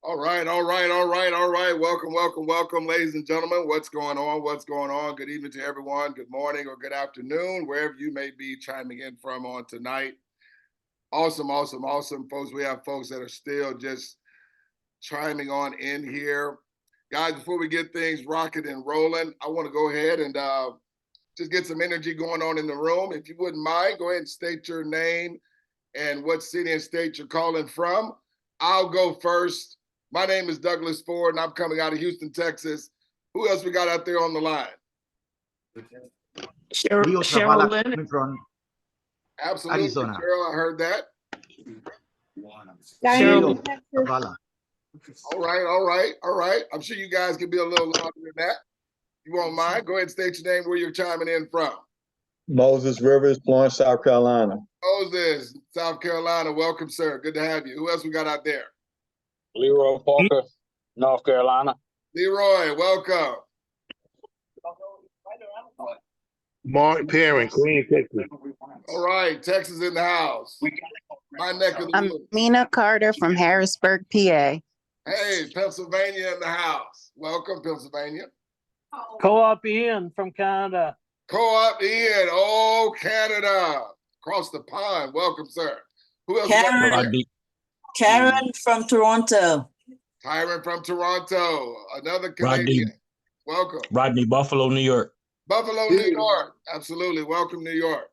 All right, all right, all right, all right. Welcome, welcome, welcome, ladies and gentlemen. What's going on? What's going on? Good evening to everyone. Good morning or good afternoon, wherever you may be chiming in from on tonight. Awesome, awesome, awesome, folks. We have folks that are still just chiming on in here. Guys, before we get things rocking and rolling, I want to go ahead and just get some energy going on in the room. If you wouldn't mind, go ahead and state your name and what city and state you're calling from. I'll go first. My name is Douglas Ford, and I'm coming out of Houston, Texas. Who else we got out there on the line? Cheryl Leonard from Absolutely, Arizona. Cheryl, I heard that. Cheryl All right, all right, all right. I'm sure you guys can be a little louder than that. You won't mind? Go ahead and state your name, where you're chiming in from. Moses Rivers, Florence, South Carolina. Moses, South Carolina. Welcome, sir. Good to have you. Who else we got out there? Leroy Parker, North Carolina. Leroy, welcome. Mark Perrin, Queen, Texas. All right, Texas in the house. My neck of the I'm woods. Mina Carter from Harrisburg, PA. Hey, Pennsylvania in the house. Welcome, Pennsylvania. Co-op Ian from Canada. Co-op Ian, oh, Canada. Across the pond. Welcome, sir. Who else? Karen from Toronto. Tyron from Toronto. Another Canadian. Welcome. Rodney, Buffalo, New York. Buffalo, New York. Absolutely. Welcome, New York.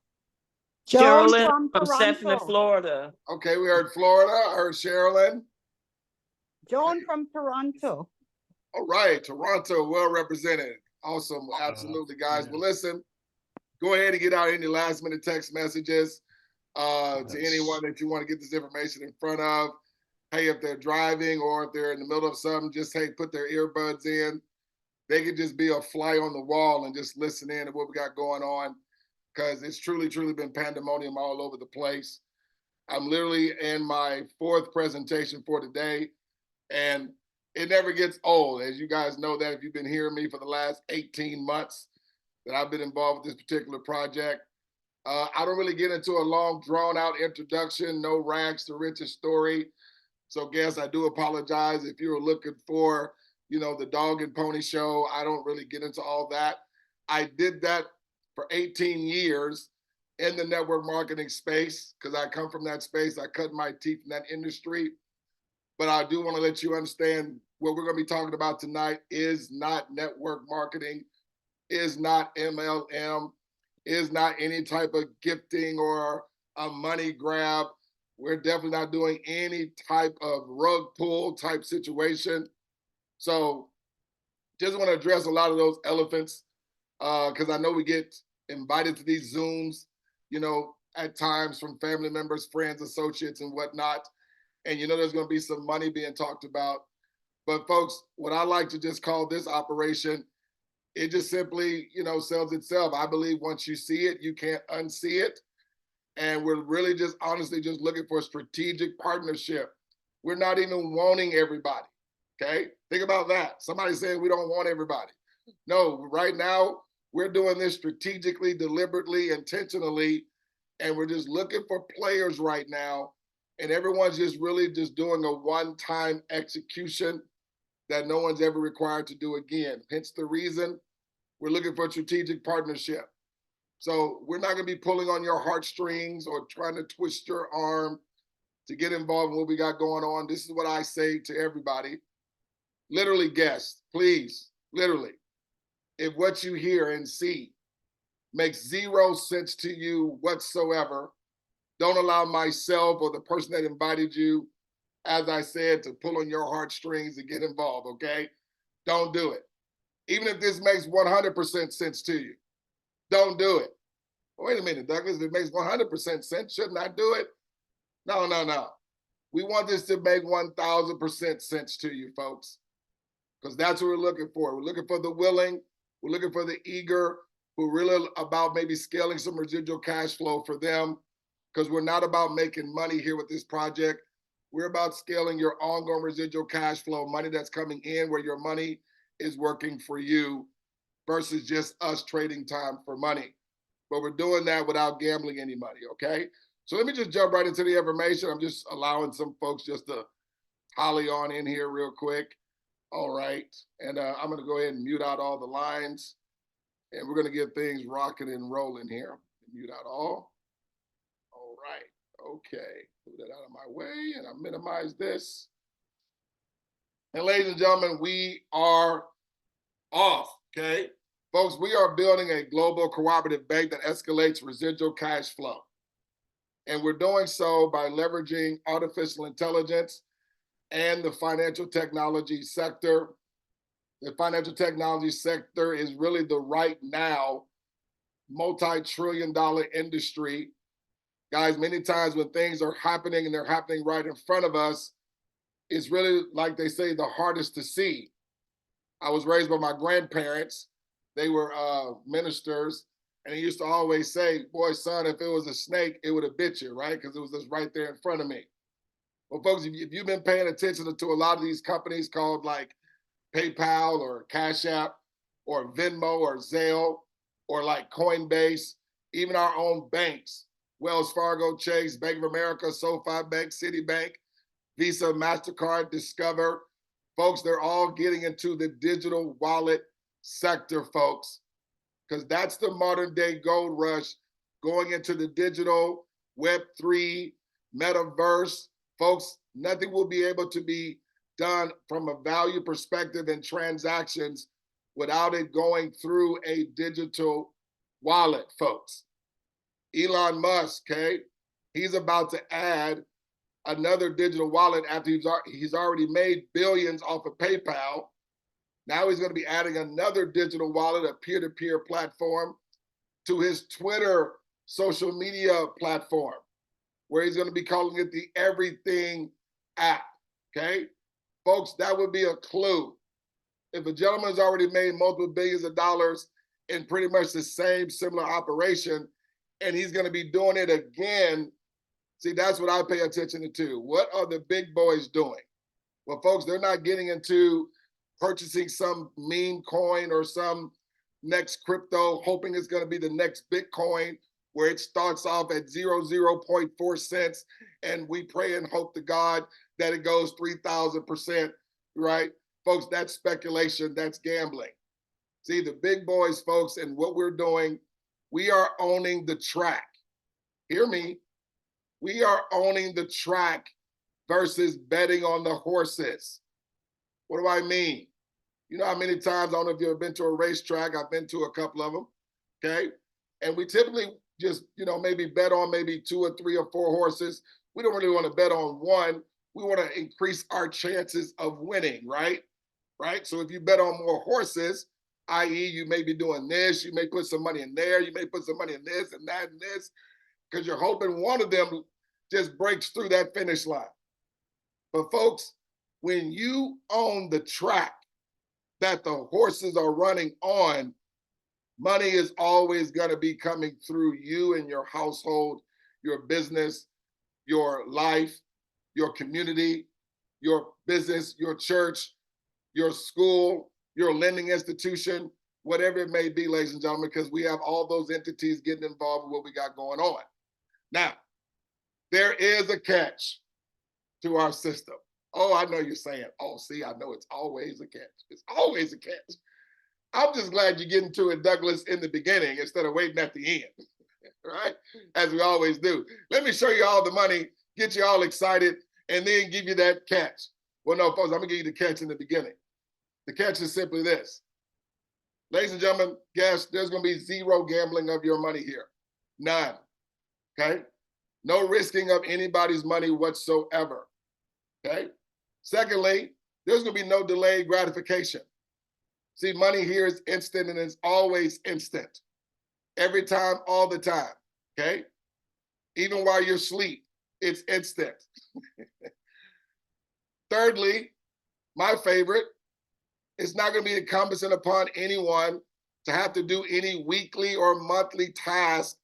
Sherilyn from Stephanie, Florida. Okay, we heard Florida. I heard Sherilyn. Joan from Toronto. All right, Toronto, well represented. Awesome, absolutely, guys. Well, listen, go ahead and get out any last-minute text messages to anyone that you want to get this information in front of. Hey, if they're driving or if they're in the middle of something, just, hey, put their earbuds in. They could just be a fly on the wall and just listen in to what we got going on, because it's truly, truly been pandemonium all over the place. I'm literally in my 4th presentation for today, and it never gets old. As you guys know that if you've been hearing me for the last 18 months that I've been involved with this particular project. I don't really get into a long, drawn-out introduction, no rags to riches story. So, guess I do apologize if you were looking for, the dog and pony show. I don't really get into all that. I did that for 18 years in the network marketing space because I come from that space. I cut my teeth in that industry. But I do want to let you understand what we're going to be talking about tonight is not network marketing, is not MLM, is not any type of gifting or a money grab. We're definitely not doing any type of rug pull type situation. So just want to address a lot of those elephants because I know we get invited to these Zooms, at times from family members, friends, associates, and whatnot. And there's going to be some money being talked about. But folks, what I like to just call this operation, it just simply, sells itself. I believe once you see it, you can't unsee it. And we're really just honestly just looking for a strategic partnership. We're not even wanting everybody, okay? Think about that. Somebody saying we don't want everybody. No, right now, we're doing this strategically, deliberately, intentionally, and we're just looking for players right now. And everyone's just really just doing a one-time execution that no one's ever required to do again. Hence the reason we're looking for a strategic partnership. So we're not going to be pulling on your heartstrings or trying to twist your arm to get involved in what we got going on. This is what I say to everybody. Literally, guests, please, literally, if what you hear and see makes 0 sense to you whatsoever, don't allow myself or the person that invited you, as I said, to pull on your heartstrings and get involved, okay? Don't do it. Even if this makes 100% sense to you, don't do it. Wait a minute, Douglas, if it makes 100% sense, shouldn't I do it? No, no, no. We want this to make 1,000% sense to you, folks, because that's what we're looking for. We're looking for the willing. We're looking for the eager, who are really about maybe scaling some residual cash flow for them, because we're not about making money here with this project. We're about scaling your ongoing residual cash flow, money that's coming in where your money is working for you versus just us trading time for money. But we're doing that without gambling any money, okay? So let me just jump right into the information. I'm just allowing some folks just to Holly on in here real quick. All right. And I'm going to go ahead and mute out all the lines. And we're going to get things rocking and rolling here. Mute out all. All right. Okay. Move that out of my way and I minimize this. And ladies and gentlemen, we are off. Okay. Folks, we are building a global cooperative bank that escalates residual cash flow. And we're doing so by leveraging artificial intelligence and the financial technology sector. The financial technology sector is really the right now multi-trillion-dollar industry. Guys, many times when things are happening and they're happening right in front of us, it's really, like they say, the hardest to see. I was raised by my grandparents. They were ministers, and he used to always say, boy, son, if it was a snake, it would have bit you, right? Because it was just right there in front of me. Well, folks, if you've been paying attention to a lot of these companies called like PayPal or Cash App or Venmo or Zelle or like Coinbase, even our own banks, Wells Fargo, Chase, Bank of America, SoFi Bank, Citibank, Visa, MasterCard, Discover. Folks, they're all getting into the digital wallet sector, folks, because that's the modern day gold rush, going into the digital Web3 metaverse. Folks, nothing will be able to be done from a value perspective and transactions without it going through a digital wallet, folks. Elon Musk, okay, he's about to add another digital wallet after he's already made billions off of PayPal. Now he's going to be adding another digital wallet, a peer-to-peer platform, to his Twitter social media platform, where he's going to be calling it the Everything app, okay? Folks, that would be a clue. If a gentleman's already made multiple billions of dollars in pretty much the same similar operation, and he's going to be doing it again, see, that's what I pay attention to. What are the big boys doing? Well, folks, they're not getting into purchasing some meme coin or some next crypto, hoping it's going to be the next Bitcoin, where it starts off at 0.4 cents, and we pray and hope to God that it goes 3,000%, right? Folks, that's speculation, that's gambling. See, the big boys, folks, and what we're doing, we are owning the track. Hear me. We are owning the track versus betting on the horses. What do I mean? You know how many times, I don't know if you've ever been to a racetrack, I've been to a couple of them, okay? And we typically just, maybe bet on maybe 2 or 3 or 4 horses. We don't really want to bet on one. We want to increase our chances of winning, right? Right? So if you bet on more horses, i.e. you may be doing this, you may put some money in there, you may put some money in this and that and this, because you're hoping one of them just breaks through that finish line. But folks, when you own the track that the horses are running on, money is always going to be coming through you and your household, your business, your life, your community, your business, your church, your school, your lending institution, whatever it may be, ladies and gentlemen, because we have all those entities getting involved with what we got going on. Now, there is a catch to our system. Oh, I know you're saying, oh, see, I know it's always a catch. It's always a catch. I'm just glad you get into it, Douglas, in the beginning instead of waiting at the end, right? As we always do. Let me show you all the money, get you all excited, and then give you that catch. Well, no, folks, I'm going to give you the catch in the beginning. The catch is simply this. Ladies and gentlemen, guess there's going to be zero gambling of your money here. None. Okay? No risking of anybody's money whatsoever. Okay? Secondly, there's going to be no delayed gratification. See, money here is instant and it's always instant. Every time, all the time. Okay? Even while you're asleep, it's instant. Thirdly, my favorite, it's not going to be incumbent upon anyone to have to do any weekly or monthly tasks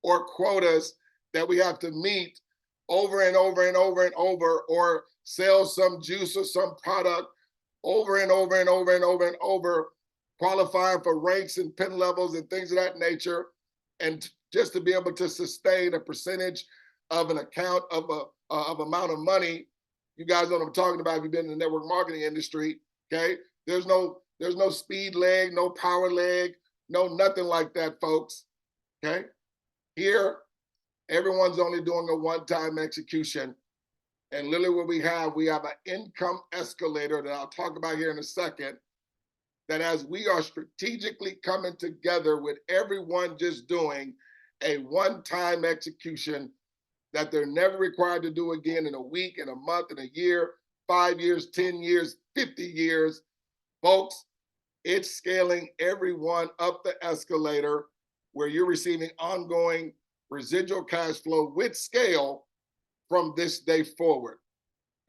or quotas that we have to meet over and over and over and over, or sell some juice or some product over and over and over and over and over, qualifying for ranks and pin levels and things of that nature, and just to be able to sustain a percentage of an account of amount of money You guys know what I'm talking about if you've been in the network marketing industry, okay? There's no speed leg, no power leg, no nothing like that, folks, okay? Here, everyone's only doing a one-time execution. And literally what we have an income escalator that I'll talk about here in a second, that as we are strategically coming together with everyone just doing a one-time execution that they're never required to do again in a week, in a month, in a year, 5 years, 10 years, 50 years. Folks, it's scaling everyone up the escalator where you're receiving ongoing residual cash flow with scale from this day forward.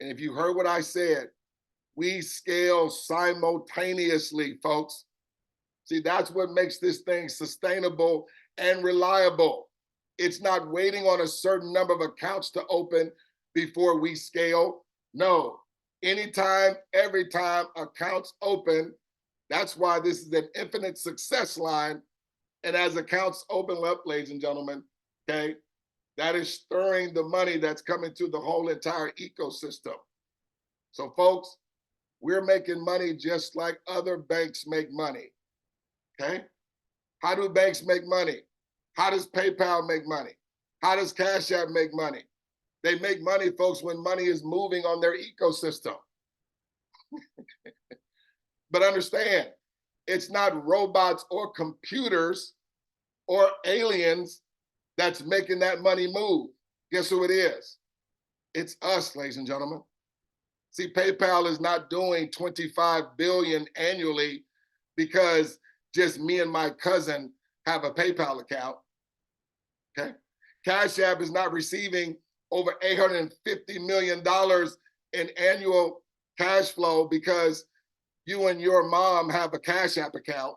And if you heard what I said, we scale simultaneously, folks. See, that's what makes this thing sustainable and reliable. It's not waiting on a certain number of accounts to open before we scale. No, anytime, every time accounts open, that's why this is an infinite success line. And as accounts open up, ladies and gentlemen, okay, that is stirring the money that's coming to the whole entire ecosystem. So folks, we're making money just like other banks make money, okay? How do banks make money? How does PayPal make money? How does Cash App make money? They make money, folks, when money is moving on their ecosystem. But understand, it's not robots or computers or aliens that's making that money move. Guess who it is? It's us, ladies and gentlemen. See, PayPal is not doing 25 billion annually because just me and my cousin have a PayPal account, okay? Cash App is not receiving over $850 million in annual cash flow because you and your mom have a Cash App account.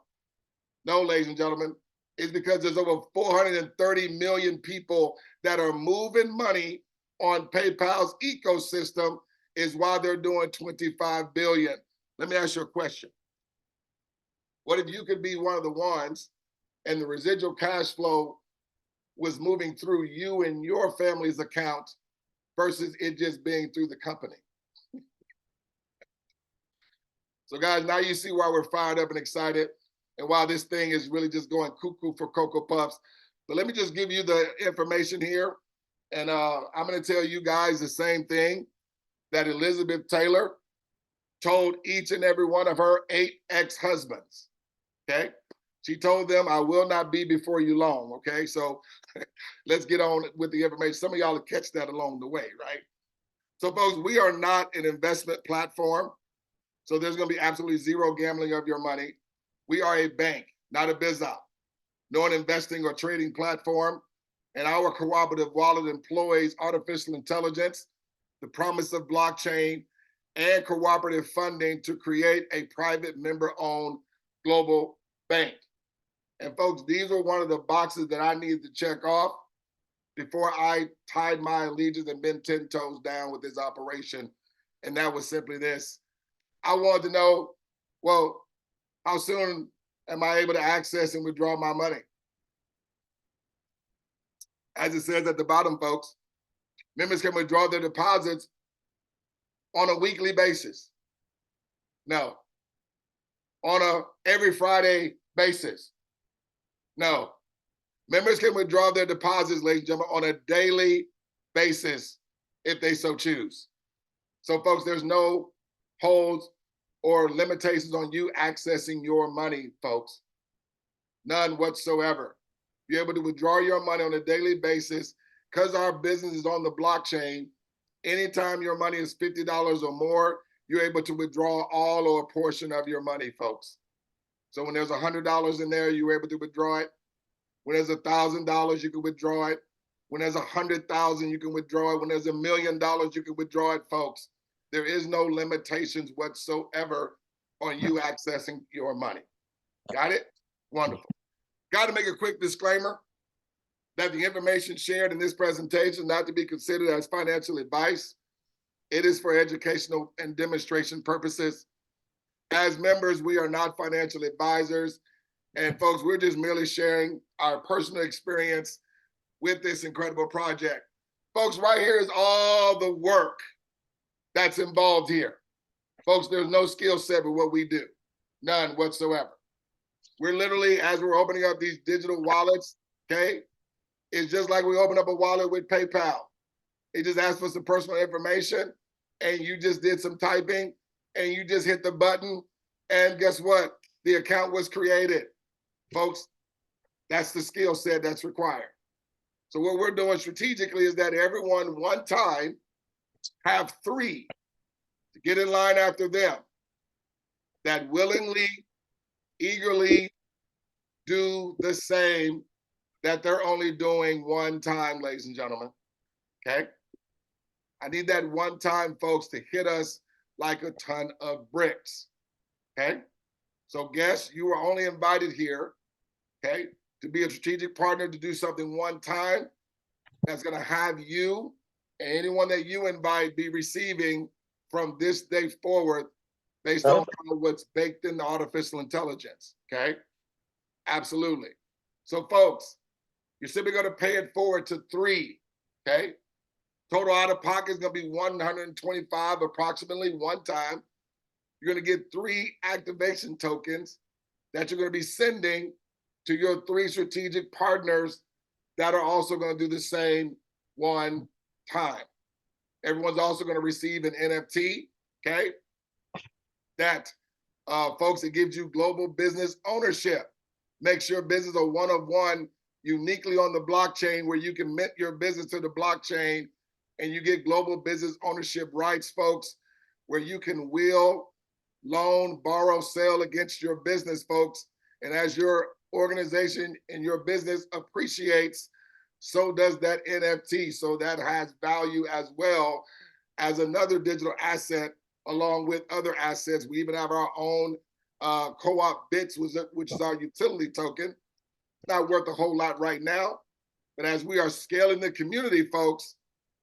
No, ladies and gentlemen, it's because there's over 430 million people that are moving money on PayPal's ecosystem is why they're doing 25 billion. Let me ask you a question. What if you could be one of the ones and the residual cash flow was moving through you and your family's account versus it just being through the company? So guys, now you see why we're fired up and excited and why this thing is really just going cuckoo for Cocoa Puffs. But let me just give you the information here. And I'm gonna tell you guys the same thing that Elizabeth Taylor told each and every one of her 8 ex-husbands, okay? She told them, I will not be before you long, okay? So let's get on with the information. Some of y'all will catch that along the way, right? So folks, we are not an investment platform. So there's gonna be absolutely zero gambling of your money. We are a bank, not a biz op, nor an investing or trading platform. And our cooperative wallet employs artificial intelligence, the promise of blockchain, and cooperative funding to create a private member-owned global bank. And folks, these are one of the boxes that I needed to check off before I tied my allegiance and been 10 toes down with this operation. And that was simply this. I wanted to know, well, how soon am I able to access and withdraw my money? As it says at the bottom, folks, members can withdraw their deposits on a weekly basis. No. On a every Friday basis. No. Members can withdraw their deposits, ladies and gentlemen, on a daily basis if they so choose. So folks, there's no holds or limitations on you accessing your money, folks. None whatsoever. You're able to withdraw your money on a daily basis because our business is on the blockchain. Anytime your money is $50 or more, you're able to withdraw all or a portion of your money, folks. So when there's $100 in there, you're able to withdraw it. When there's $1,000, you can withdraw it. When there's 100,000, you can withdraw it. When there's $1 million, you can withdraw it, folks. There is no limitations whatsoever on you accessing your money. Got it? Wonderful. Got to make a quick disclaimer that the information shared in this presentation is not to be considered as financial advice. It is for educational and demonstration purposes. As members, we are not financial advisors. And folks, we're just merely sharing our personal experience with this incredible project. Folks, right here is all the work that's involved here. Folks, there's no skill set with what we do. None whatsoever. We're literally, as we're opening up these digital wallets, okay, it's just like we open up a wallet with PayPal. It just asks for some personal information, and you just did some typing, and you just hit the button, and guess what? The account was created. Folks, that's the skill set that's required. So what we're doing strategically is that everyone one time have 3 to get in line after them that willingly, eagerly do the same that they're only doing one time, ladies and gentlemen, okay? I need that one time, folks, to hit us like a ton of bricks, okay? So guess you are only invited here, okay, to be a strategic partner to do something one time that's gonna have you and anyone that you invite be receiving from this day forward based on what's baked in the artificial intelligence, okay? Absolutely. So folks, you're simply gonna pay it forward to 3, okay? Total out of pocket is gonna be $125 approximately one time. You're gonna get 3 activation tokens that you're gonna be sending to your 3 strategic partners that are also gonna do the same one time. Everyone's also gonna receive an NFT, okay? That, folks, it gives you global business ownership. Makes your business a one of one uniquely on the blockchain where you can mint your business to the blockchain and you get global business ownership rights, folks, where you can will, loan, borrow, sell against your business, folks. And as your organization and your business appreciates, so does that NFT. So that has value as well as another digital asset along with other assets. We even have our own 𝗗𝗶𝘀𝗰𝗹, which is our utility token. Not worth a whole lot right now, but as we are scaling the community, folks,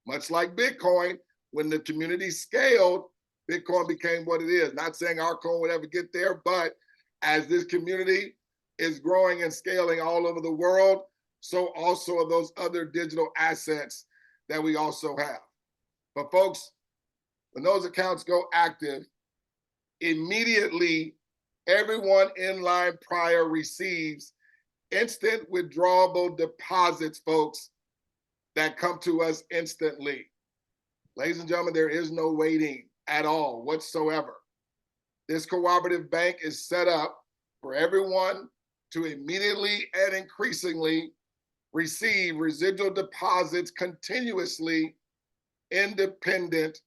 much like Bitcoin, when the community scaled, Bitcoin became what it is. Not saying our coin would ever get there, but as this community is growing and scaling all over the world, so also are those other digital assets that we also have. But folks, when those accounts go active, immediately everyone in line prior receives instant withdrawable deposits, folks, that come to us instantly. Ladies and gentlemen, there is no waiting at all whatsoever. This cooperative bank is set up for everyone to immediately and increasingly receive residual deposits continuously, independent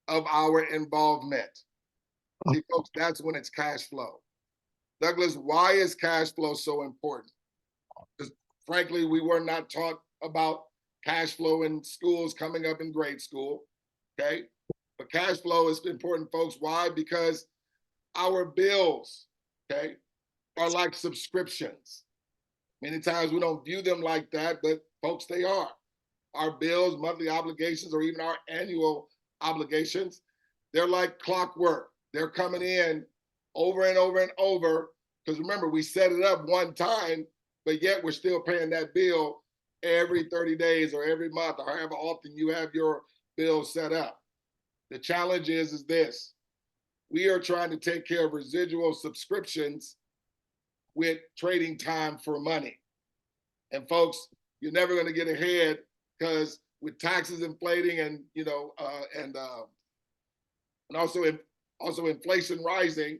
of our involvement. See, folks, that's when it's cash flow. Douglas, why is cash flow so important? Because frankly, we were not taught about cash flow in schools coming up in grade school, okay? But cash flow is important, folks. Why? Because our bills, okay, are like subscriptions. Many times we don't view them like that, but folks, they are. Our bills, monthly obligations, or even our annual obligations, they're like clockwork. They're coming in over and over and over, because remember, we set it up one time, but yet we're still paying that bill every 30 days or every month, or however often you have your bill set up. The challenge is this: we are trying to take care of residual subscriptions with trading time for money. And folks, you're never going to get ahead, because with taxes inflating and also inflation rising,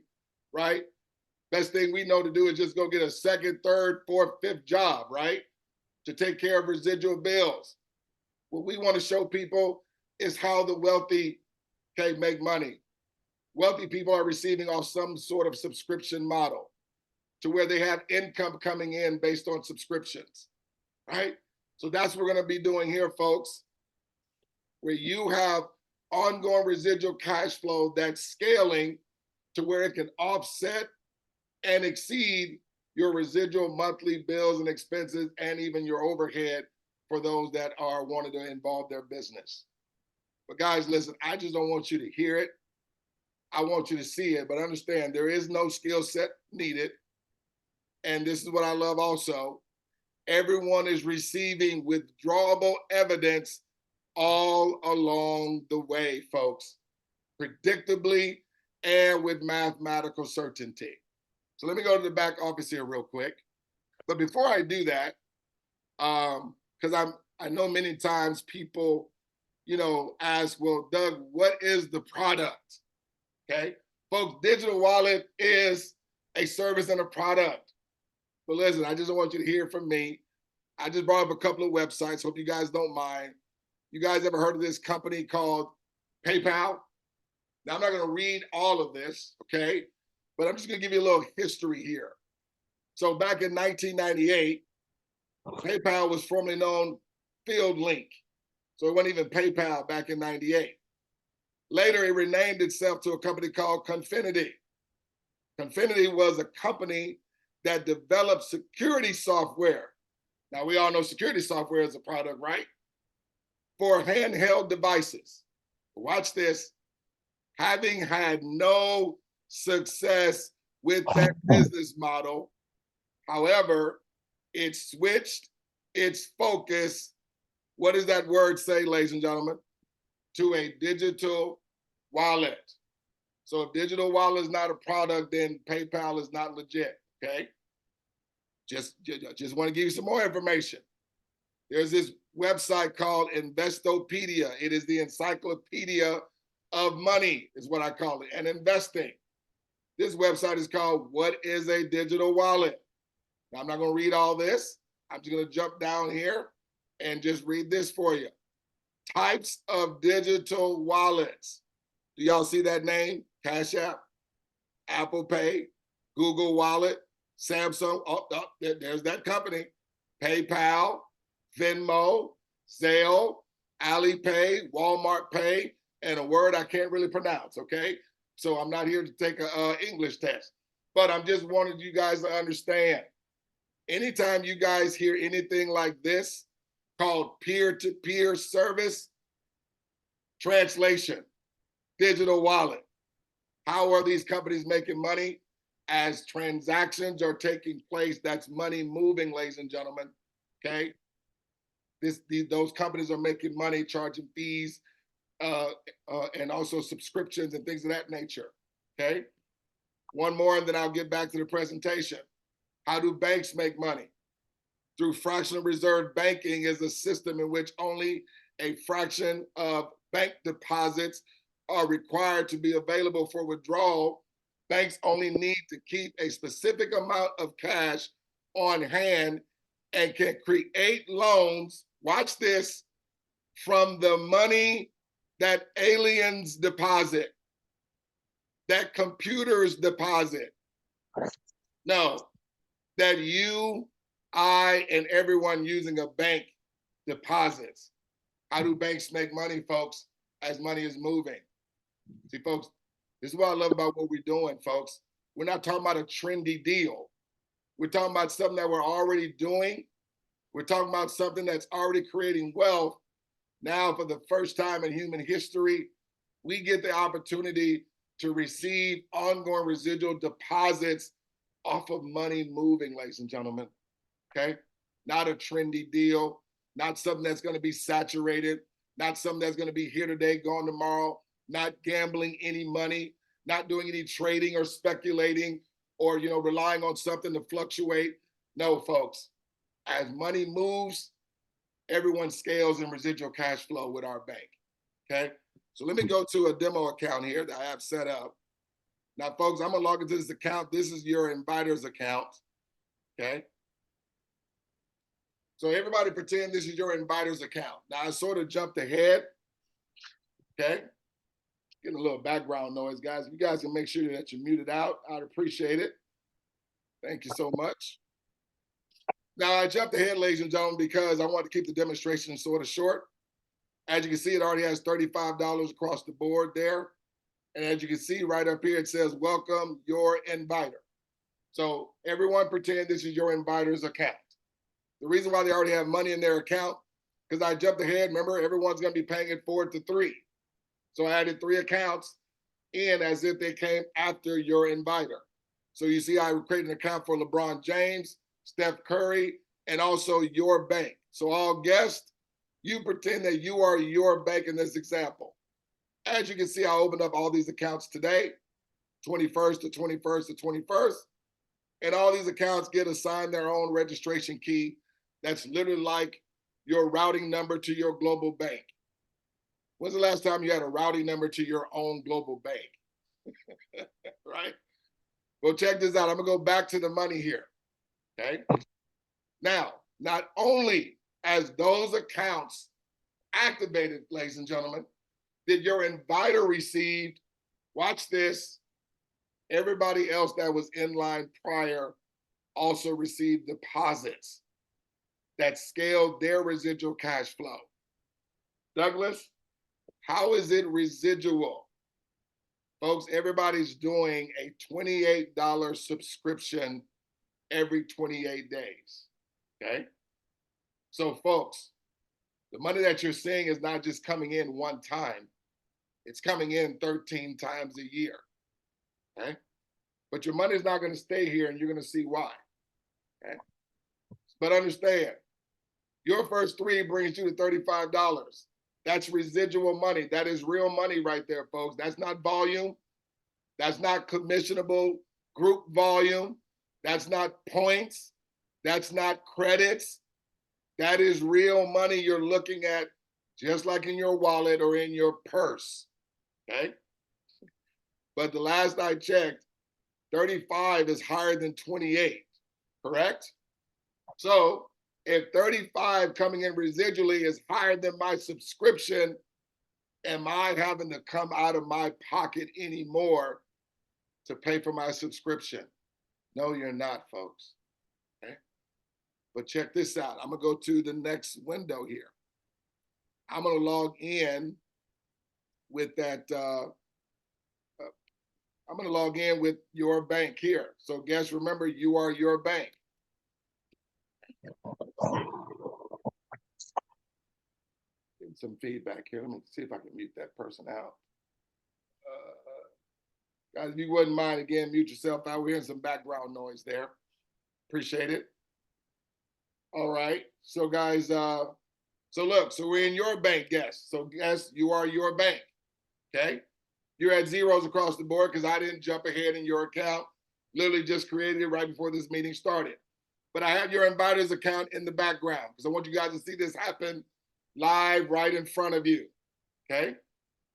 right? Best thing we know to do is just go get a second, third, fourth, fifth job, right? To take care of residual bills. What we want to show people is how the wealthy can make money. Wealthy people are receiving off some sort of subscription model to where they have income coming in based on subscriptions, right? So that's what we're going to be doing here, folks, where you have ongoing residual cash flow that's scaling to where it can offset and exceed your residual monthly bills and expenses and even your overhead for those that are wanting to involve their business. But guys, listen, I just don't want you to hear it. I want you to see it, but understand there is no skill set needed. And this is what I love also. Everyone is receiving withdrawable evidence all along the way, folks. predictably, and with mathematical certainty. So let me go to the back office here real quick. But before I do that, because I know many times people, ask, well, Doug, what is the product? Okay, folks, digital wallet is a service and a product. But listen, I just don't want you to hear from me. I just brought up a couple of websites. Hope you guys don't mind. You guys ever heard of this company called PayPal? Now, I'm not going to read all of this, okay? But I'm just going to give you a little history here. So back in 1998, PayPal was formerly known FieldLink. So it wasn't even PayPal back in 98. Later, it renamed itself to a company called Cooperative. Cooperative was a company that developed security software. Now, we all know security software is a product, right? For handheld devices. Watch this. Having had no success with that business model, however, it switched its focus, what does that word say, ladies and gentlemen? To a digital wallet. So if digital wallet is not a product, then PayPal is not legit, okay? Just want to give you some more information. There's this website called Investopedia. It is the encyclopedia of money, is what I call it, and investing. This website is called What is a Digital Wallet? Now, I'm not going to read all this. I'm just going to jump down here and just read this for you. Types of digital wallets. Do y'all see that name? Cash App, Apple Pay, Google Wallet, Samsung. There's that company. PayPal, Venmo, Zelle, Alipay, Walmart Pay, and a word I can't really pronounce, okay? So I'm not here to take an English test, but I'm just wanting you guys to understand. Anytime you guys hear anything like this called peer-to-peer service, translation, digital wallet. How are these companies making money? As transactions are taking place, that's money moving, ladies and gentlemen, okay? Those companies are making money, charging fees, and also subscriptions and things of that nature, okay? One more, and then I'll get back to the presentation. How do banks make money? Through fractional reserve banking is a system in which only a fraction of bank deposits are required to be available for withdrawal. Banks only need to keep a specific amount of cash on hand and can create loans, watch this, from the money that aliens deposit, that computers deposit. No, that you, I, and everyone using a bank deposits. How do banks make money, folks, as money is moving? See, folks, this is what I love about what we're doing, folks. We're not talking about a trendy deal. We're talking about something that we're already doing. We're talking about something that's already creating wealth. Now, for the first time in human history, we get the opportunity to receive ongoing residual deposits off of money moving, ladies and gentlemen, okay? Not a trendy deal, not something that's gonna be saturated, not something that's gonna be here today, gone tomorrow, not gambling any money, not doing any trading or speculating or, relying on something to fluctuate. No, folks, as money moves, everyone scales in residual cash flow with our bank, okay? So let me go to a demo account here that I have set up. Now, folks, I'm gonna log into this account. This is your inviter's account, okay? So everybody pretend this is your inviter's account. Now, I sort of jumped ahead, okay? Getting a little background noise, guys. If you guys can make sure that you're muted out, I'd appreciate it. Thank you so much. Now, I jumped ahead, ladies and gentlemen, because I want to keep the demonstration sort of short. As you can see, it already has $35 across the board there. And as you can see right up here, it says, welcome your inviter. So everyone pretend this is your inviter's account. The reason why they already have money in their account, because I jumped ahead, remember, everyone's gonna be paying it forward to 3. So I added 3 accounts in as if they came after your inviter. So you see, I created an account for LeBron James, Steph Curry, and also your bank. So all guests, you pretend that you are your bank in this example. As you can see, I opened up all these accounts today, 21st to 21st to 21st. And all these accounts get assigned their own registration key. That's literally like your routing number to your global bank. When's the last time you had a routing number to your own global bank? Right? Well, check this out. I'm gonna go back to the money here, okay? Now, not only as those accounts activated, ladies and gentlemen, did your inviter receive, watch this, everybody else that was in line prior also received deposits that scaled their residual cash flow. Douglas, how is it residual? Folks, everybody's doing a $28 subscription every 28 days, okay? So folks, the money that you're seeing is not just coming in one time, it's coming in 13 times a year, okay? But your money's not gonna stay here and you're gonna see why, okay? But understand, your first 3 brings you to $35. That's residual money. That is real money right there, folks. That's not volume. That's not commissionable group volume. That's not points. That's not credits. That is real money you're looking at, just like in your wallet or in your purse, okay? But the last I checked, 35 is higher than 28, correct? So if 35 coming in residually is higher than my subscription, am I having to come out of my pocket anymore to pay for my subscription? No, you're not, folks. Okay? But check this out. I'm gonna go to the next window here. I'm gonna log in with that, I'm gonna log in with your bank here. So guys, remember, you are your bank. Getting some feedback here. Let me see if I can mute that person out. Guys, if you wouldn't mind, again, mute yourself out. We're hearing some background noise there. Appreciate it. All right. So guys, so look, so we're in your bank, guess. So guess you are your bank, okay? You're at zeros across the board because I didn't jump ahead in your account. Literally just created it right before this meeting started. But I have your inviters account in the background because I want you guys to see this happen live right in front of you, okay?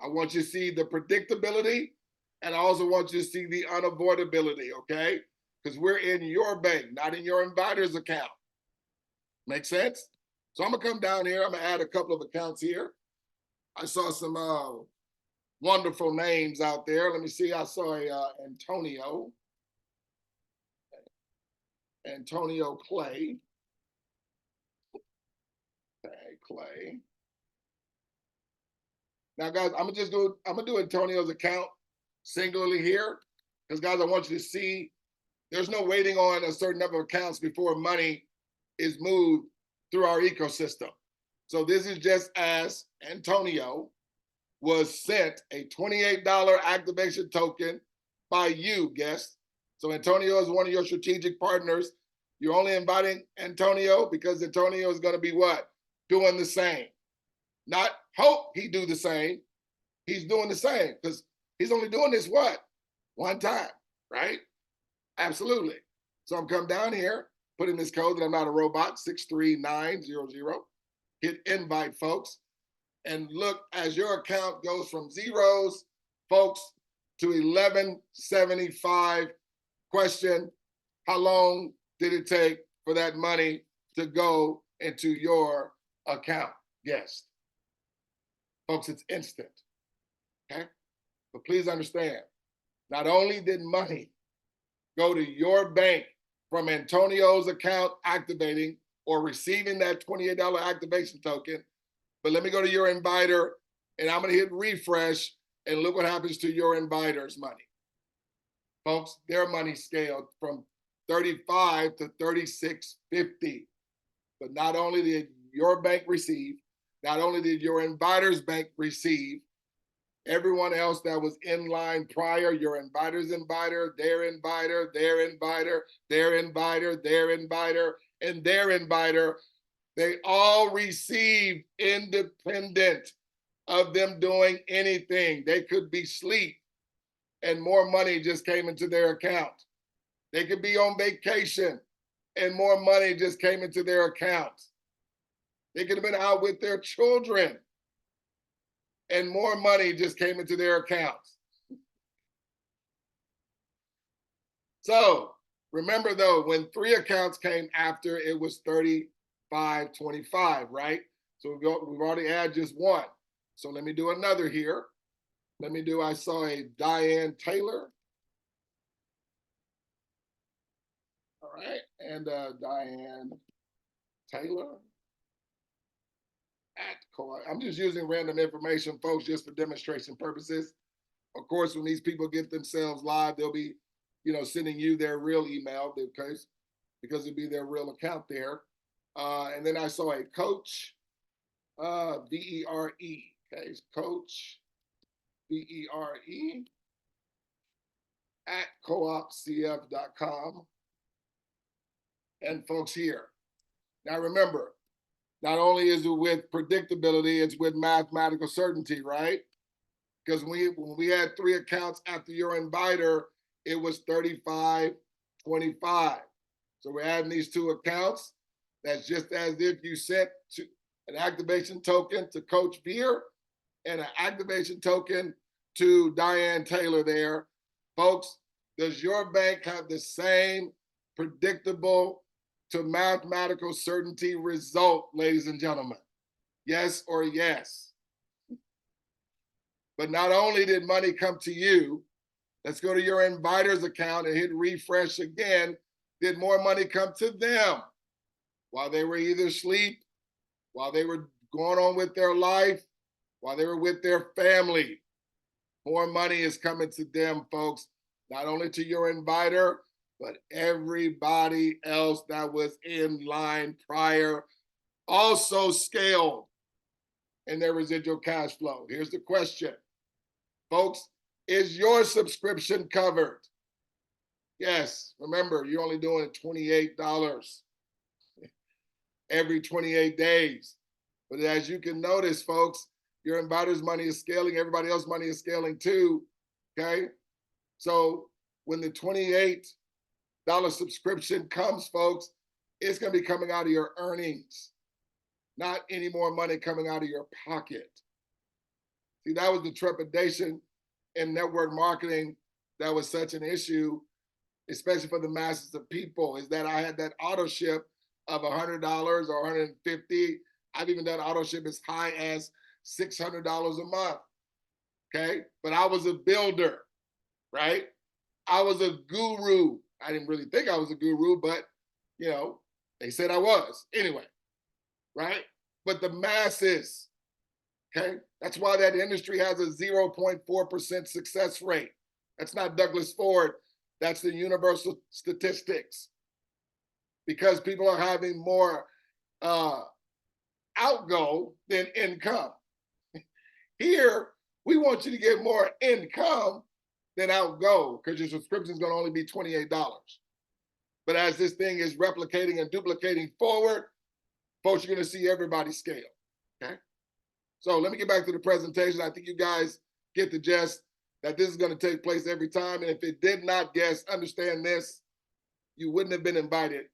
I want you to see the predictability and I also want you to see the unavoidability, okay? Because we're in your bank, not in your inviters account. Make sense? So I'm gonna come down here, I'm gonna add a couple of accounts here. I saw some wonderful names out there. Let me see, I saw a Antonio Clay. Okay, Clay. Now, guys, I'm gonna do Antonio's account singularly here, because guys, I want you to see there's no waiting on a certain number of accounts before money is moved through our ecosystem. So this is just as Antonio was sent a $28 activation token by you, guest. So Antonio is one of your strategic partners. You're only inviting Antonio because Antonio is gonna be what? Doing the same. Not hope he do the same. He's doing the same because he's only doing this what? One time, right? Absolutely. So I'm come down here, put in this code that I'm not a robot, 63900. Hit invite, folks. And look, as your account goes from zeros, folks, to 1175. Question, how long did it take for that money to go into your account? Yes. Folks, it's instant, okay? But please understand, not only did money go to your bank from Antonio's account activating or receiving that $28 activation token, but let me go to your inviter and I'm gonna hit refresh and look what happens to your inviter's money. Folks, their money scaled from 35 to 36.50. But not only did your bank receive, not only did your inviter's bank receive, everyone else that was in line prior, your inviter's inviter, their inviter, their inviter, their inviter, their inviter, and their inviter, they all received independent of them doing anything. They could be asleep and more money just came into their account. They could be on vacation and more money just came into their account. They could have been out with their children and more money just came into their accounts. So remember though, when 3 accounts came after, it was 35.25, right? So we've already added just 1. So let me do another here. I saw a Diane Taylor. All right, and Diane Taylor at Co-op. I'm just using random information, folks, just for demonstration purposes. Of course, when these people get themselves live, they'll be, sending you their real email because it'll be their real account there. And then I saw a Coach, V-E-R-E. Okay, Coach, V-E-R-E at coopcf.com. And folks here. Now remember, not only is it with predictability, it's with mathematical certainty, right? Because when we had 3 accounts after your inviter, it was 35.25. So we're adding these 2 accounts. That's just as if you sent an activation token to Coach Beer and an activation token to Diane Taylor there. Folks, does your bank have the same predictable to mathematical certainty result, ladies and gentlemen? Yes or yes? But not only did money come to you, let's go to your inviter's account and hit refresh again. Did more money come to them while they were either asleep, while they were going on with their life, while they were with their family? More money is coming to them, folks, not only to your inviter, but everybody else that was in line prior also scaled in their residual cash flow. Here's the question, folks, is your subscription covered? Yes, remember, you're only doing $28 every 28 days. But as you can notice, folks, your inviter's money is scaling, everybody else's money is scaling too, okay? So when the $28 subscription comes, folks, it's gonna be coming out of your earnings, not any more money coming out of your pocket. See, that was the trepidation in network marketing that was such an issue, especially for the masses of people, is that I had that auto ship of $100 or $150. I've even done auto ship as high as $600 a month, okay? But I was a builder, right? I was a guru. I didn't really think I was a guru, but they said I was anyway, right? But the masses, okay? That's why that industry has a 0.4% success rate. That's not Douglas Ford. That's the universal statistics. Because people are having more outgo than income. Here, we want you to get more income than outgo because your subscription is going to only be $28. But as this thing is replicating and duplicating forward, folks, you're going to see everybody scale, okay? So let me get back to the presentation. I think you guys get the gist that this is going to take place every time. And if it did not guess, understand this, you wouldn't have been invited,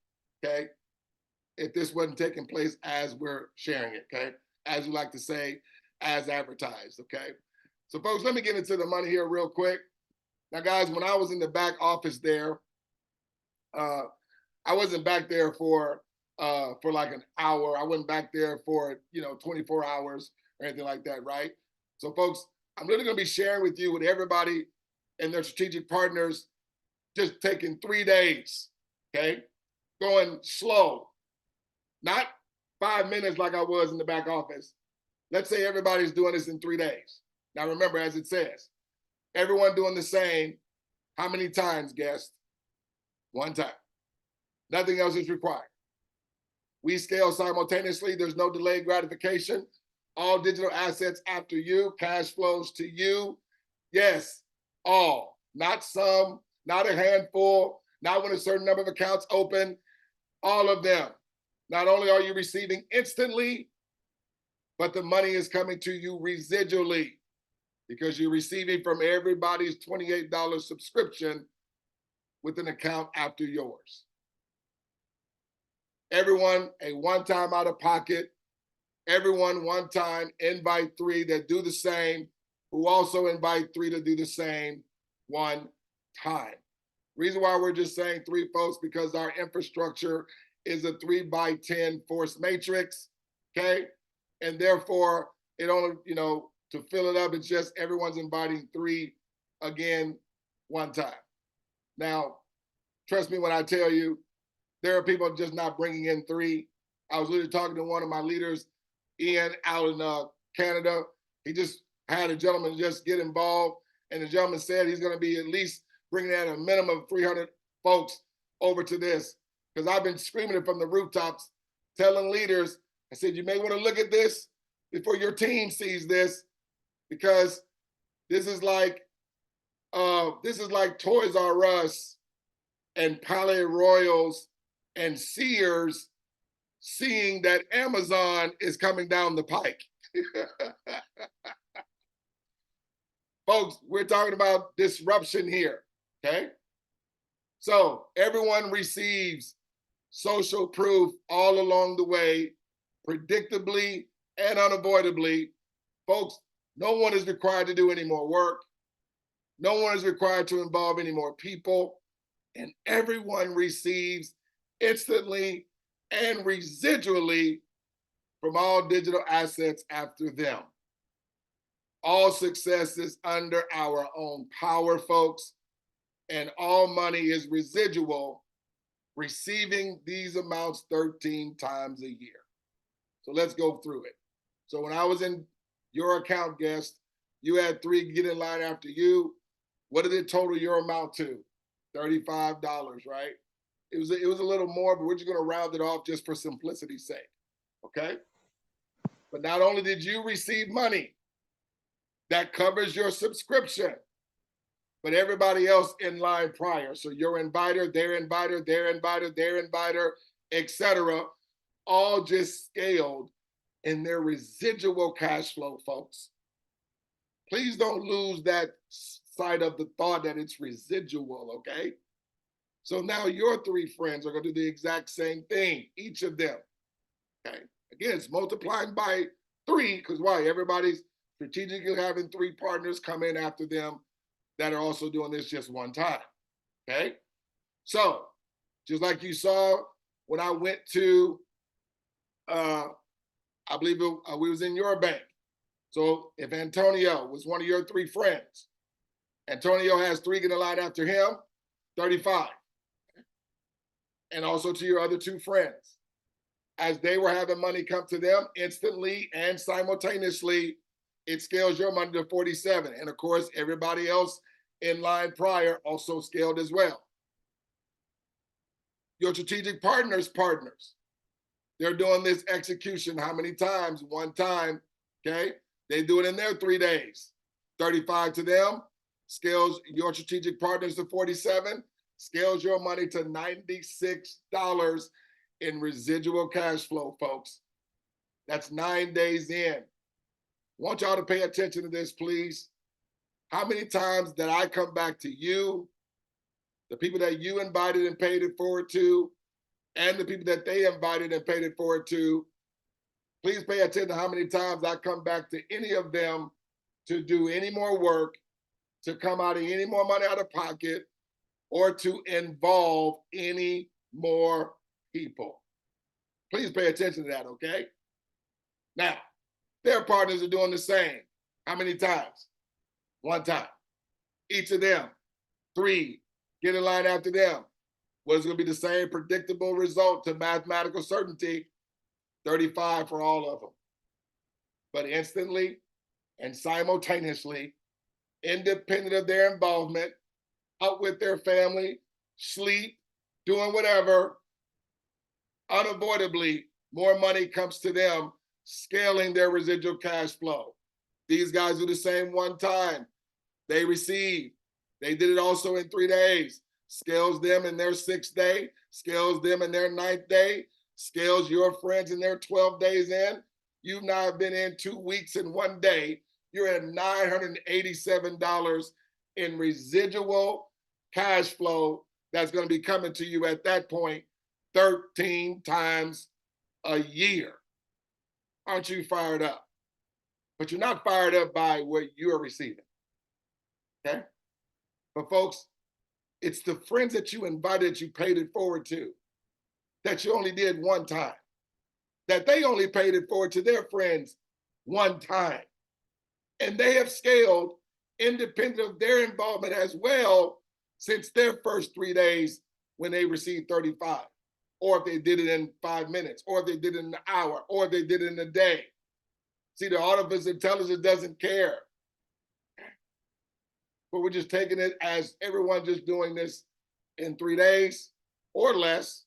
okay, if this wasn't taking place as we're sharing it, okay? As you like to say, as advertised, okay? So folks, let me get into the money here real quick. Now, guys, when I was in the back office there, I wasn't back there for like an hour. I wasn't back there for 24 hours or anything like that, right? So, folks, I'm really going to be sharing with you with everybody and their strategic partners, just taking 3 days, okay? Going slow, not 5 minutes like I was in the back office. Let's say everybody's doing this in 3 days. Now, remember, as it says, everyone doing the same. How many times, guest? 1 time. Nothing else is required. We scale simultaneously. There's no delayed gratification. All digital assets after you, cash flows to you. Yes, all, not some, not a handful, not when a certain number of accounts open, all of them. Not only are you receiving instantly, but the money is coming to you residually because you're receiving from everybody's $28 subscription with an account after yours. Everyone, a one-time out of pocket. Everyone, one time, invite 3 that do the same, who also invite 3 to do the same one time. Reason why we're just saying 3 folks, because our infrastructure is a 3x10 force matrix, okay? And therefore, it only, to fill it up, it's just everyone's inviting 3 again, one time. Now, trust me when I tell you, there are people just not bringing in 3. I was literally talking to one of my leaders, Ian, out in Canada. He just had a gentleman just get involved, and the gentleman said he's going to be at least bringing in a minimum of 300 folks over to this, because I've been screaming it from the rooftops, telling leaders, I said, you may want to look at this before your team sees this, because this is like Toys R Us and Palais Royals and Sears seeing that Amazon is coming down the pike. Folks, we're talking about disruption here, okay? So everyone receives social proof all along the way, predictably and unavoidably. Folks, no one is required to do any more work. No one is required to involve any more people, and everyone receives instantly and residually from all digital assets after them. All success is under our own power, folks, and all money is residual, receiving these amounts 13 times a year. So let's go through it. So when I was in your account, guest, you had 3 get in line after you. What did it total your amount to? $35, right? It was a little more, but we're just going to round it off just for simplicity's sake, okay? But not only did you receive money that covers your subscription, but everybody else in line prior. So your inviter, their inviter, their inviter, their inviter, etc., all just scaled in their residual cash flow, folks. Please don't lose that sight of the thought that it's residual, okay? So now your 3 friends are going to do the exact same thing, each of them, okay? Again, it's multiplying by 3, because why? Everybody's strategically having 3 partners come in after them that are also doing this just one time, okay? So, just like you saw when I went to, I believe we was in your bank. So if Antonio was one of your 3 friends, Antonio has 3 getting a line after him, 35. And also to your other 2 friends. As they were having money come to them instantly and simultaneously, it scales your money to 47. And of course, everybody else in line prior also scaled as well. Your strategic partners, they're doing this execution how many times? One time, okay? They do it in their 3 days. 35 to them, scales your strategic partners to 47, scales your money to $96 in residual cash flow, folks. That's 9 days in. I want y'all to pay attention to this, please. How many times did I come back to you, the people that you invited and paid it forward to, and the people that they invited and paid it forward to? Please pay attention to how many times I come back to any of them to do any more work, to come out of any more money out of pocket, or to involve any more people. Please pay attention to that, okay? Now, their partners are doing the same. How many times? One time. Each of them, 3, get in line after them. What is going to be the same predictable result to mathematical certainty? 35 for all of them. But instantly and simultaneously, independent of their involvement, out with their family, sleep, doing whatever, unavoidably, more money comes to them, scaling their residual cash flow. These guys do the same one time. They receive. They did it also in 3 days. Scales them in their 6th day, scales them in their 9th day, scales your friends in their 12 days in, You've now been in 2 weeks and 1 day. You're at $987 in residual cash flow that's going to be coming to you at that point 13 times a year. Aren't you fired up? But you're not fired up by what you're receiving. Okay? But folks, it's the friends that you invited, you paid it forward to, that you only did one time, that they only paid it forward to their friends one time. And they have scaled independent of their involvement as well since their first 3 days when they received 35, or if they did it in 5 minutes, or if they did it in an hour, or if they did it in a day. See, the artificial intelligence doesn't care. But we're just taking it as everyone just doing this in 3 days or less,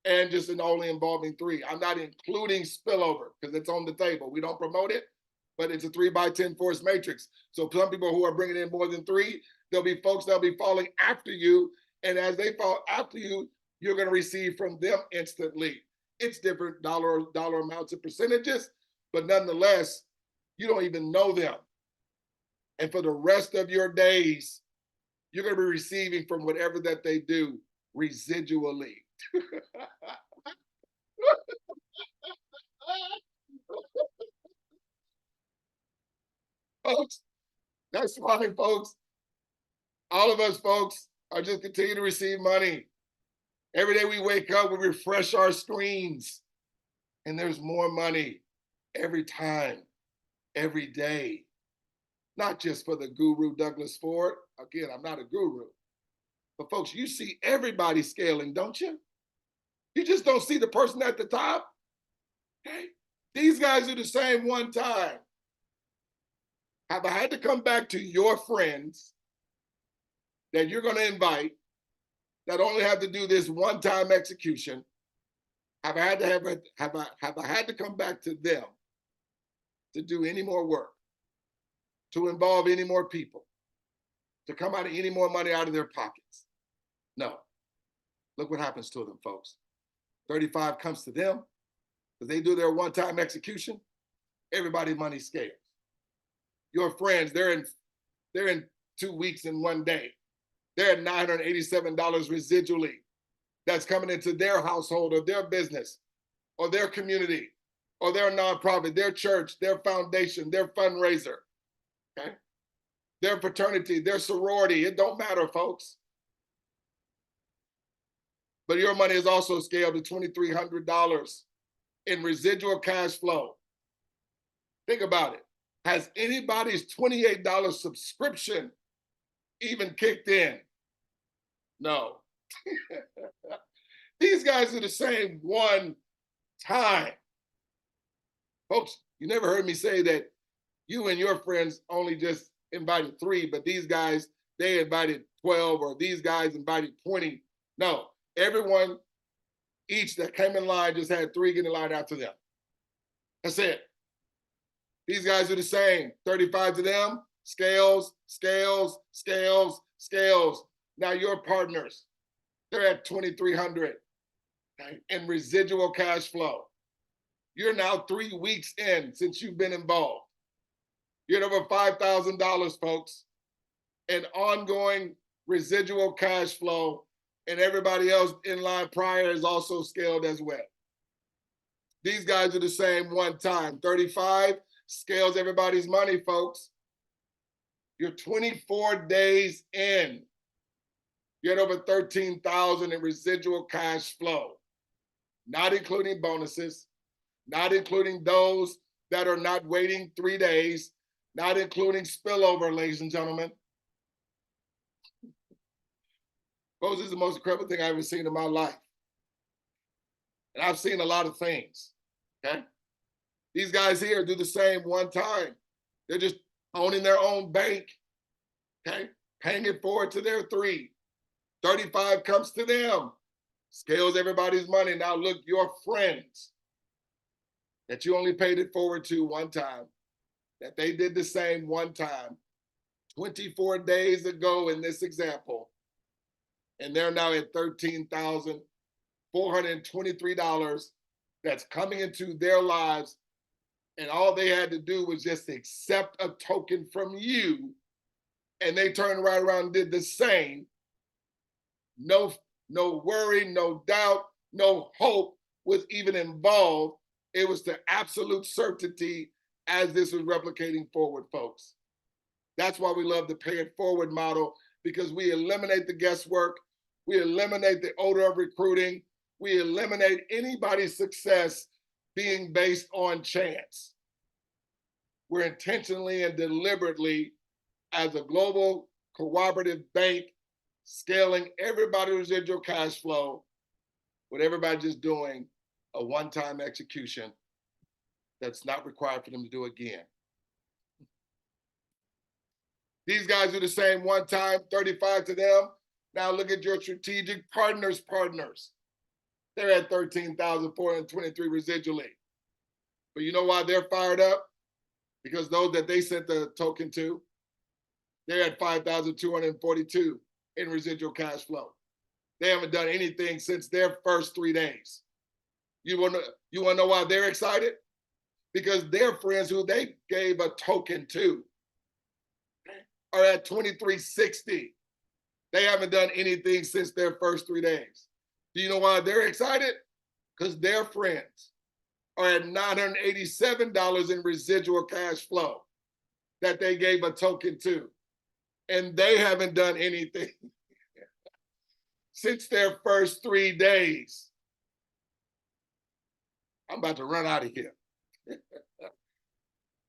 and just only involving 3. I'm not including spillover because it's on the table. We don't promote it, but it's a 3x10 force matrix. So some people who are bringing in more than 3, there'll be folks that'll be falling after you. And as they fall after you, you're going to receive from them instantly. It's different dollar amounts and percentages, but nonetheless, you don't even know them. And for the rest of your days, you're going to be receiving from whatever that they do residually. Folks, that's why, folks, all of us folks are just continue to receive money. Every day we wake up, we refresh our screens, and there's more money every time, every day. Not just for the guru Douglas Ford. Again, I'm not a guru. But folks, you see everybody scaling, don't you? You just don't see the person at the top. Okay? These guys are the same one time. Have I had to come back to your friends that you're going to invite that only have to do this one-time execution? Have I had to come back to them to do any more work, to involve any more people, to come out of any more money out of their pockets? No. Look what happens to them, folks. 35 comes to them because they do their one-time execution. Everybody's money scales. Your friends, they're in 2 weeks and 1 day. They're at $987 residually. That's coming into their household or their business or their community or their nonprofit, their church, their foundation, their fundraiser. Okay? Their fraternity, their sorority. It don't matter, folks. But your money is also scaled to $2,300 in residual cash flow. Think about it. Has anybody's $28 subscription even kicked in? No. These guys are the same one time. Folks, you never heard me say that you and your friends only just invited 3, but these guys, they invited 12, or these guys invited 20. No, everyone, each that came in line just had 3 get in line after them. That's it. These guys are the same. 35 to them, scales, scales, scales, scales. Now your partners, they're at 2,300 in residual cash flow. You're now 3 weeks in since you've been involved. You're at over $5,000, folks, in ongoing residual cash flow, and everybody else in line prior is also scaled as well. These guys are the same one time. 35 scales everybody's money, folks. You're 24 days in. You're at over $13,000 in residual cash flow, not including bonuses, not including those that are not waiting 3 days, not including spillover, ladies and gentlemen. Folks, this is the most incredible thing I've ever seen in my life. And I've seen a lot of things, okay? These guys here do the same one time. They're just owning their own bank, okay? Paying it forward to their 3. 35 comes to them, scales everybody's money. Now look, your friends that you only paid it forward to one time, that they did the same one time, 24 days ago in this example, and they're now at $13,423 that's coming into their lives and all they had to do was just accept a token from you, and they turned right around and did the same. No worry, no doubt, no hope was even involved. It was the absolute certainty as this was replicating forward, folks. That's why we love the pay it forward model, because we eliminate the guesswork, we eliminate the odor of recruiting, we eliminate anybody's success being based on chance. We're intentionally and deliberately, as a global cooperative bank, scaling everybody's residual cash flow with everybody just doing a one-time execution that's not required for them to do again. These guys do the same one time, 35 to them. Now look at your strategic partners. They're at 13,423 residually. But you know why they're fired up? Because those that they sent the token to, they're at 5,242 in residual cash flow. They haven't done anything since their first 3 days. You wanna know why they're excited? Because their friends who they gave a token to are at 2360. They haven't done anything since their first 3 days. Do you know why they're excited? Because their friends are at $987 in residual cash flow that they gave a token to. And they haven't done anything since their first 3 days. I'm about to run out of here.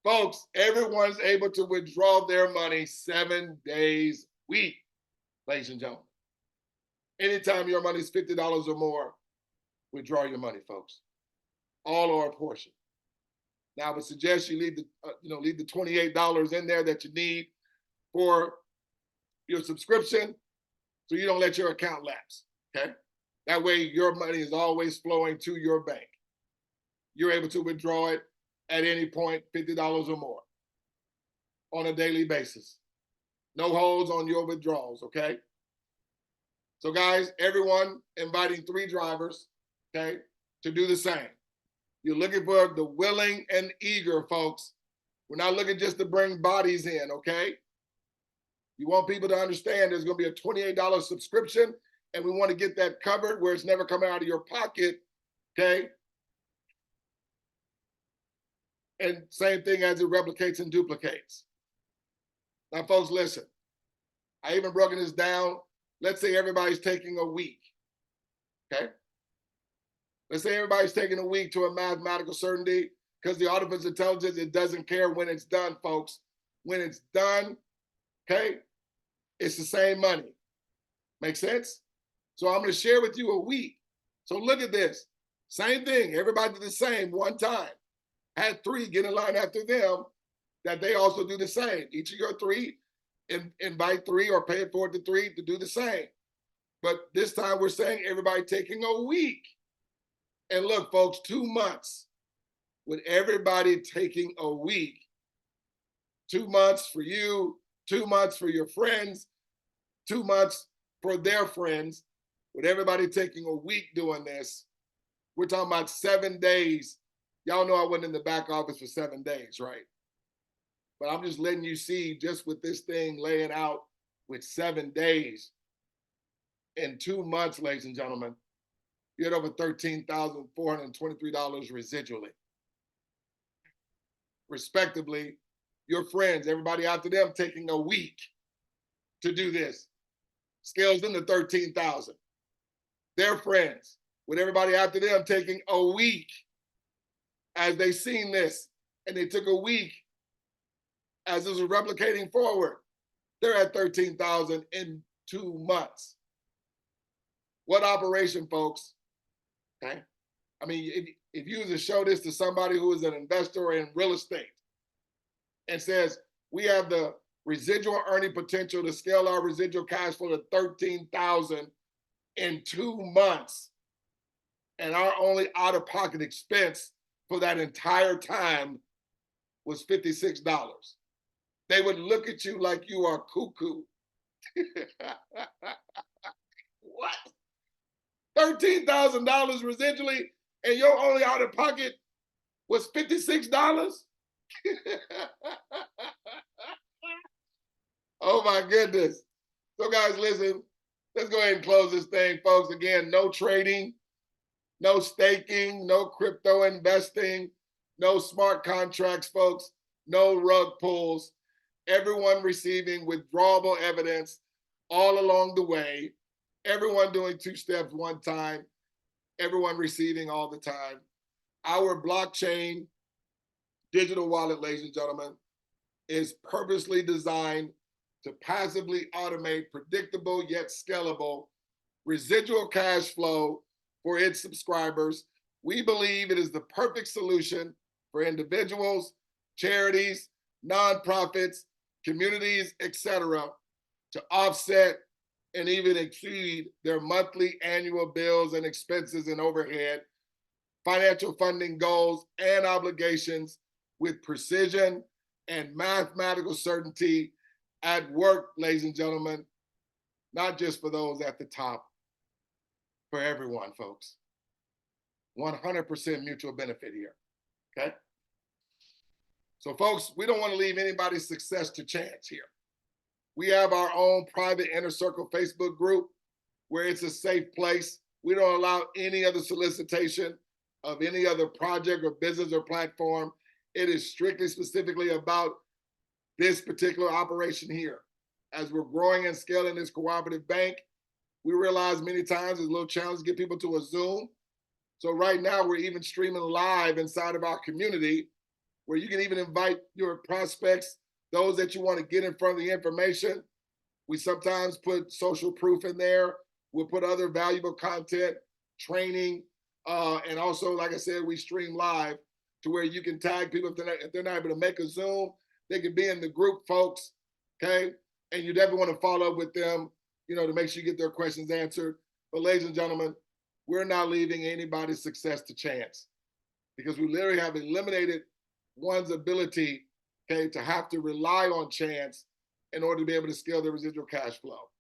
Folks, everyone's able to withdraw their money 7 days a week, ladies and gentlemen. Anytime your money is $50 or more, withdraw your money, folks. All or a portion. Now, I would suggest you leave the $28 in there that you need for your subscription, so you don't let your account lapse, okay? That way your money is always flowing to your bank. You're able to withdraw it at any point, $50 or more on a daily basis. No holds on your withdrawals, okay? So guys, everyone inviting 3 drivers, okay, to do the same. You're looking for the willing and eager, folks. We're not looking just to bring bodies in, okay? You want people to understand there's gonna be a $28 subscription, and we wanna get that covered where it's never coming out of your pocket, okay? And same thing as it replicates and duplicates. Now, folks, listen. I even broken this down. Let's say everybody's taking a week, okay? Let's say everybody's taking a week to a mathematical certainty, because the artificial intelligence, it doesn't care when it's done, folks. When it's done, okay, it's the same money. Make sense? So I'm gonna share with you a week. So look at this. Same thing, everybody did the same one time. Had 3 get in line after them that they also do the same. Each of your 3, invite 3 or pay it forward to 3 to do the same. But this time we're saying everybody taking a week. And look, folks, 2 months with everybody taking a week. 2 months for you, 2 months for your friends, 2 months for their friends, with everybody taking a week doing this. We're talking about 7 days. Y'all know I went in the back office for 7 days, right? But I'm just letting you see, just with this thing laying out with 7 days, in 2 months, ladies and gentlemen, you had over $13,423 residually. Respectively, your friends, everybody after them taking a week to do this, scales into 13,000. Their friends, with everybody after them taking a week as they seen this, and they took a week as this was replicating forward, they're at 13,000 in 2 months. What operation, folks? Okay. I mean, if you was to show this to somebody who is an investor in real estate and says, we have the residual earning potential to scale our residual cash flow to 13,000 in 2 months, and our only out-of-pocket expense for that entire time was $56. They would look at you like you are cuckoo. What? $13,000 residually, and your only out-of-pocket was $56. Oh my goodness. So guys, listen, let's go ahead and close this thing, folks. Again, no trading, no staking, no crypto investing, no smart contracts, folks, no rug pulls. Everyone receiving withdrawable evidence all along the way. Everyone doing 2 steps one time. Everyone receiving all the time. Our blockchain digital wallet, ladies and gentlemen, is purposely designed to passively automate predictable yet scalable residual cash flow for its subscribers. We believe it is the perfect solution for individuals, charities, nonprofits, communities, etc., to offset and even exceed their monthly, annual bills and expenses and overhead, financial funding goals and obligations with precision and mathematical certainty at work, ladies and gentlemen, not just for those at the top, for everyone, folks. 100% mutual benefit here, okay? So folks, we don't want to leave anybody's success to chance here. We have our own private inner circle Facebook group where it's a safe place. We don't allow any other solicitation of any other project or business or platform. It is strictly specifically about this particular operation here. As we're growing and scaling this cooperative bank, we realize many times it's a little challenge to get people to a Zoom. So right now we're even streaming live inside of our community where you can even invite your prospects, those that you want to get in front of the information. We sometimes put social proof in there. We'll put other valuable content, training, and also, like I said, we stream live to where you can tag people if they're not able to make a Zoom. They can be in the group, folks, okay? And you definitely want to follow up with them, you know, to make sure you get their questions answered. But ladies and gentlemen, we're not leaving anybody's success to chance because we literally have eliminated one's ability, okay, to have to rely on chance in order to be able to scale their residual cash flow.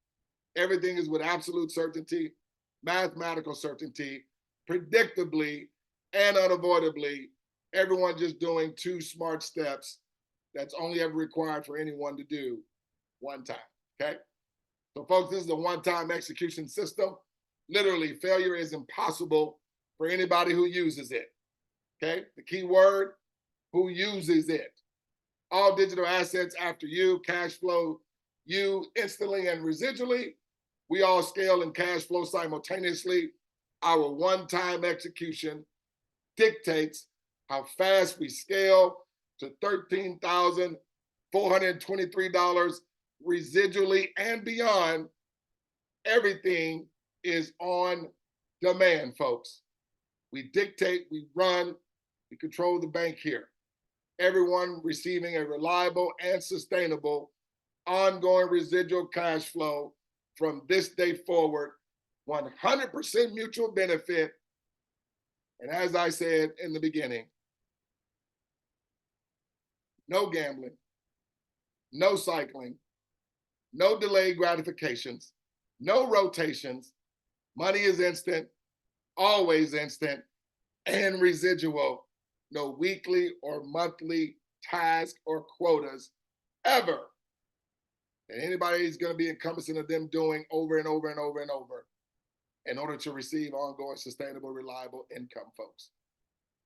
Everything is with absolute certainty, mathematical certainty, predictably and unavoidably, everyone just doing 2 smart steps that's only ever required for anyone to do one time, okay? So folks, this is a one-time execution system. Literally, failure is impossible for anybody who uses it, okay? The key word, who uses it. All digital assets after you, cash flow, you instantly and residually. We all scale and cash flow simultaneously. Our one-time execution dictates how fast we scale to $13,423 residually and beyond. Everything is on demand, folks. We dictate, we run, we control the bank here. Everyone receiving a reliable and sustainable ongoing residual cash flow from this day forward, 100% mutual benefit. And as I said in the beginning, no gambling, no cycling, no delayed gratifications, no rotations. Money is instant, always instant, and residual. No weekly or monthly task or quotas ever. And anybody is going to be encompassing of them doing over and over and over and over in order to receive ongoing, sustainable, reliable income, folks.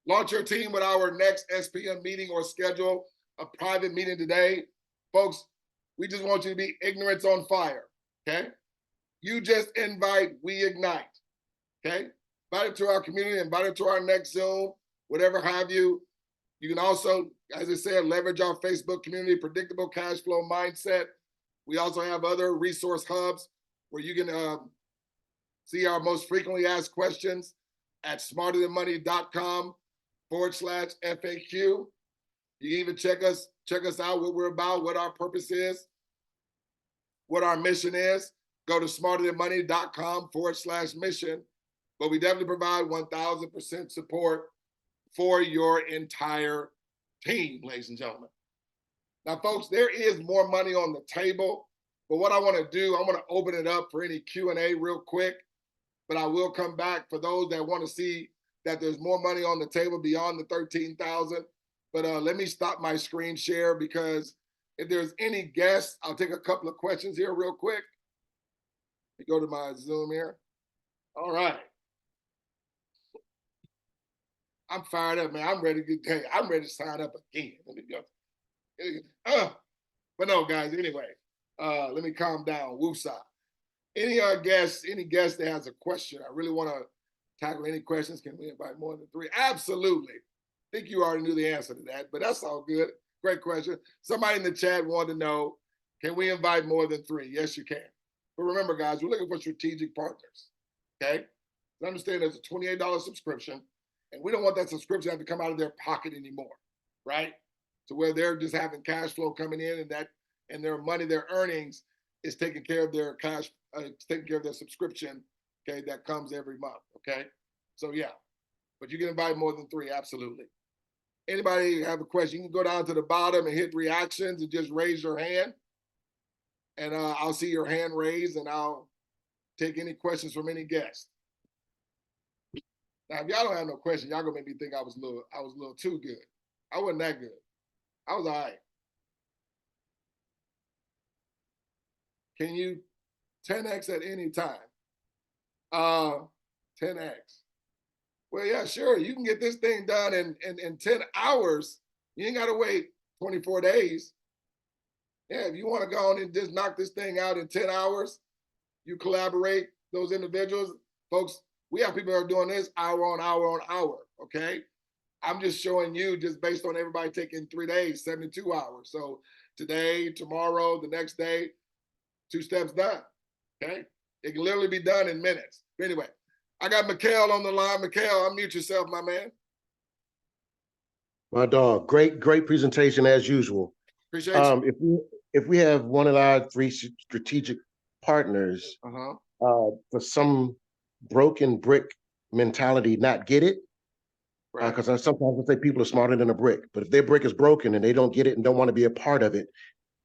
Launch your team with our next SPM meeting or schedule a private meeting today. Folks, we just want you to be ignorance on fire, okay? You just invite, we ignite, okay? Invite it to our community, invite it to our next Zoom, whatever have you. You can also, as I said, leverage our Facebook community, predictable cash flow mindset. We also have other resource hubs where you can see our most frequently asked questions at smarterthanmoney.com/FAQ. You can even check us out, what we're about, what our purpose is, what our mission is. Go to smarterthanmoney.com/mission. But we definitely provide 1,000% support for your entire team, ladies and gentlemen. Now, folks, there is more money on the table, but what I want to do, I want to open it up for any Q&A real quick, but I will come back for those that want to see that there's more money on the table beyond the 13,000. But let me stop my screen share, because if there's any guests, I'll take a couple of questions here real quick. Let me go to my Zoom here. All right. I'm fired up, man. I'm ready to get, hey, I'm ready to sign up again. Let me go. But no, guys, anyway, let me calm down. Woosah. Any guests that has a question? I really want to tackle any questions. Can we invite more than 3? Absolutely. I think you already knew the answer to that, but that's all good. Great question. Somebody in the chat wanted to know, can we invite more than 3? Yes, you can. But remember, guys, we're looking for strategic partners, okay? Understand there's a $28 subscription, and we don't want that subscription to have to come out of their pocket anymore, right? To where they're just having cash flow coming in, and their money, their earnings is taking care of their cash, taking care of their subscription, okay, that comes every month, okay? So yeah, but you can invite more than 3, absolutely. Anybody have a question, you can go down to the bottom and hit reactions and just raise your hand. And I'll see your hand raised, and I'll take any questions from any guest. Now, if y'all don't have no questions, y'all gonna make me think I was a little too good. I wasn't that good. I was all right. Can you 10x at any time? 10x. Well, yeah, sure. You can get this thing done in 10 hours. You ain't got to wait 24 days. Yeah, if you want to go on and just knock this thing out in 10 hours, you collaborate, those individuals. Folks, we have people that are doing this hour on hour, okay? I'm just showing you, just based on everybody taking 3 days, 72 hours. So today, tomorrow, the next day, 2 steps done, okay? It can literally be done in minutes. But anyway, I got Mikhail on the line. Mikhail, unmute yourself, my man. My dog, great presentation as usual. Appreciate you. If we have one of our 3 strategic partners, for some broken brick mentality, not get it, because sometimes I say people are smarter than a brick, but if their brick is broken and they don't get it and don't want to be a part of it,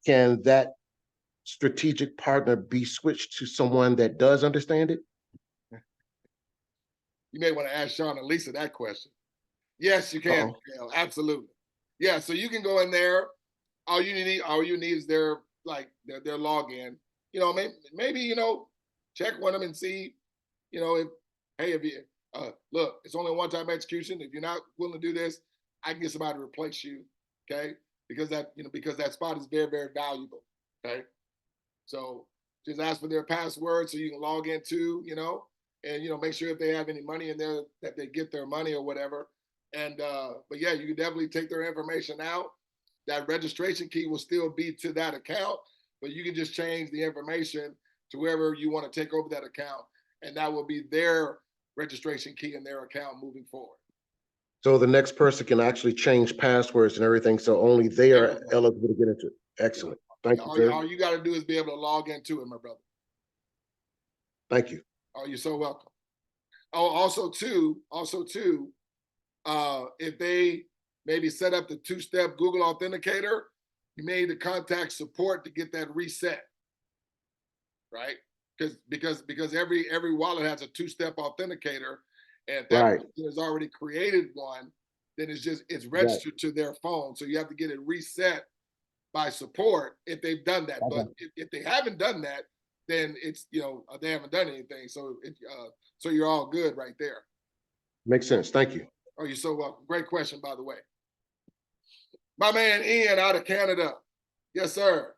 can that strategic partner be switched to someone that does understand it? You may want to ask Sean and Lisa that question. Yes, you can, Mikhail, absolutely. Yeah, so you can go in there. All you need is their login. You know, maybe you know, check with them and see, you know, if you look, it's only a one-time execution. If you're not willing to do this, I can get somebody to replace you, okay? Because that spot is very, very valuable, okay? So just ask for their password so you can log into, you know, and you know, make sure if they have any money in there that they get their money or whatever. And but yeah, you can definitely take their information out. That registration key will still be to that account, but you can just change the information to wherever you want to take over that account, and that will be their registration key in their account moving forward. So the next person can actually change passwords and everything, so only they are eligible to get into it. Excellent. Thank you, sir. All you got to do is be able to log into it, my brother. Thank you. Oh, you're so welcome. Oh, also too, if they maybe set up the 2-step Google Authenticator, you may need to contact support to get that reset, right? Because every wallet has a 2-step authenticator, and if that person has already created one, then it's registered to their phone. So you have to get it reset by support if they've done that. But if they haven't done that, then it's, you know, they haven't done anything. So so you're all good right there. Makes sense. Thank you. Oh, you're so welcome. Great question, by the way. My man Ian out of Canada. Yes, sir.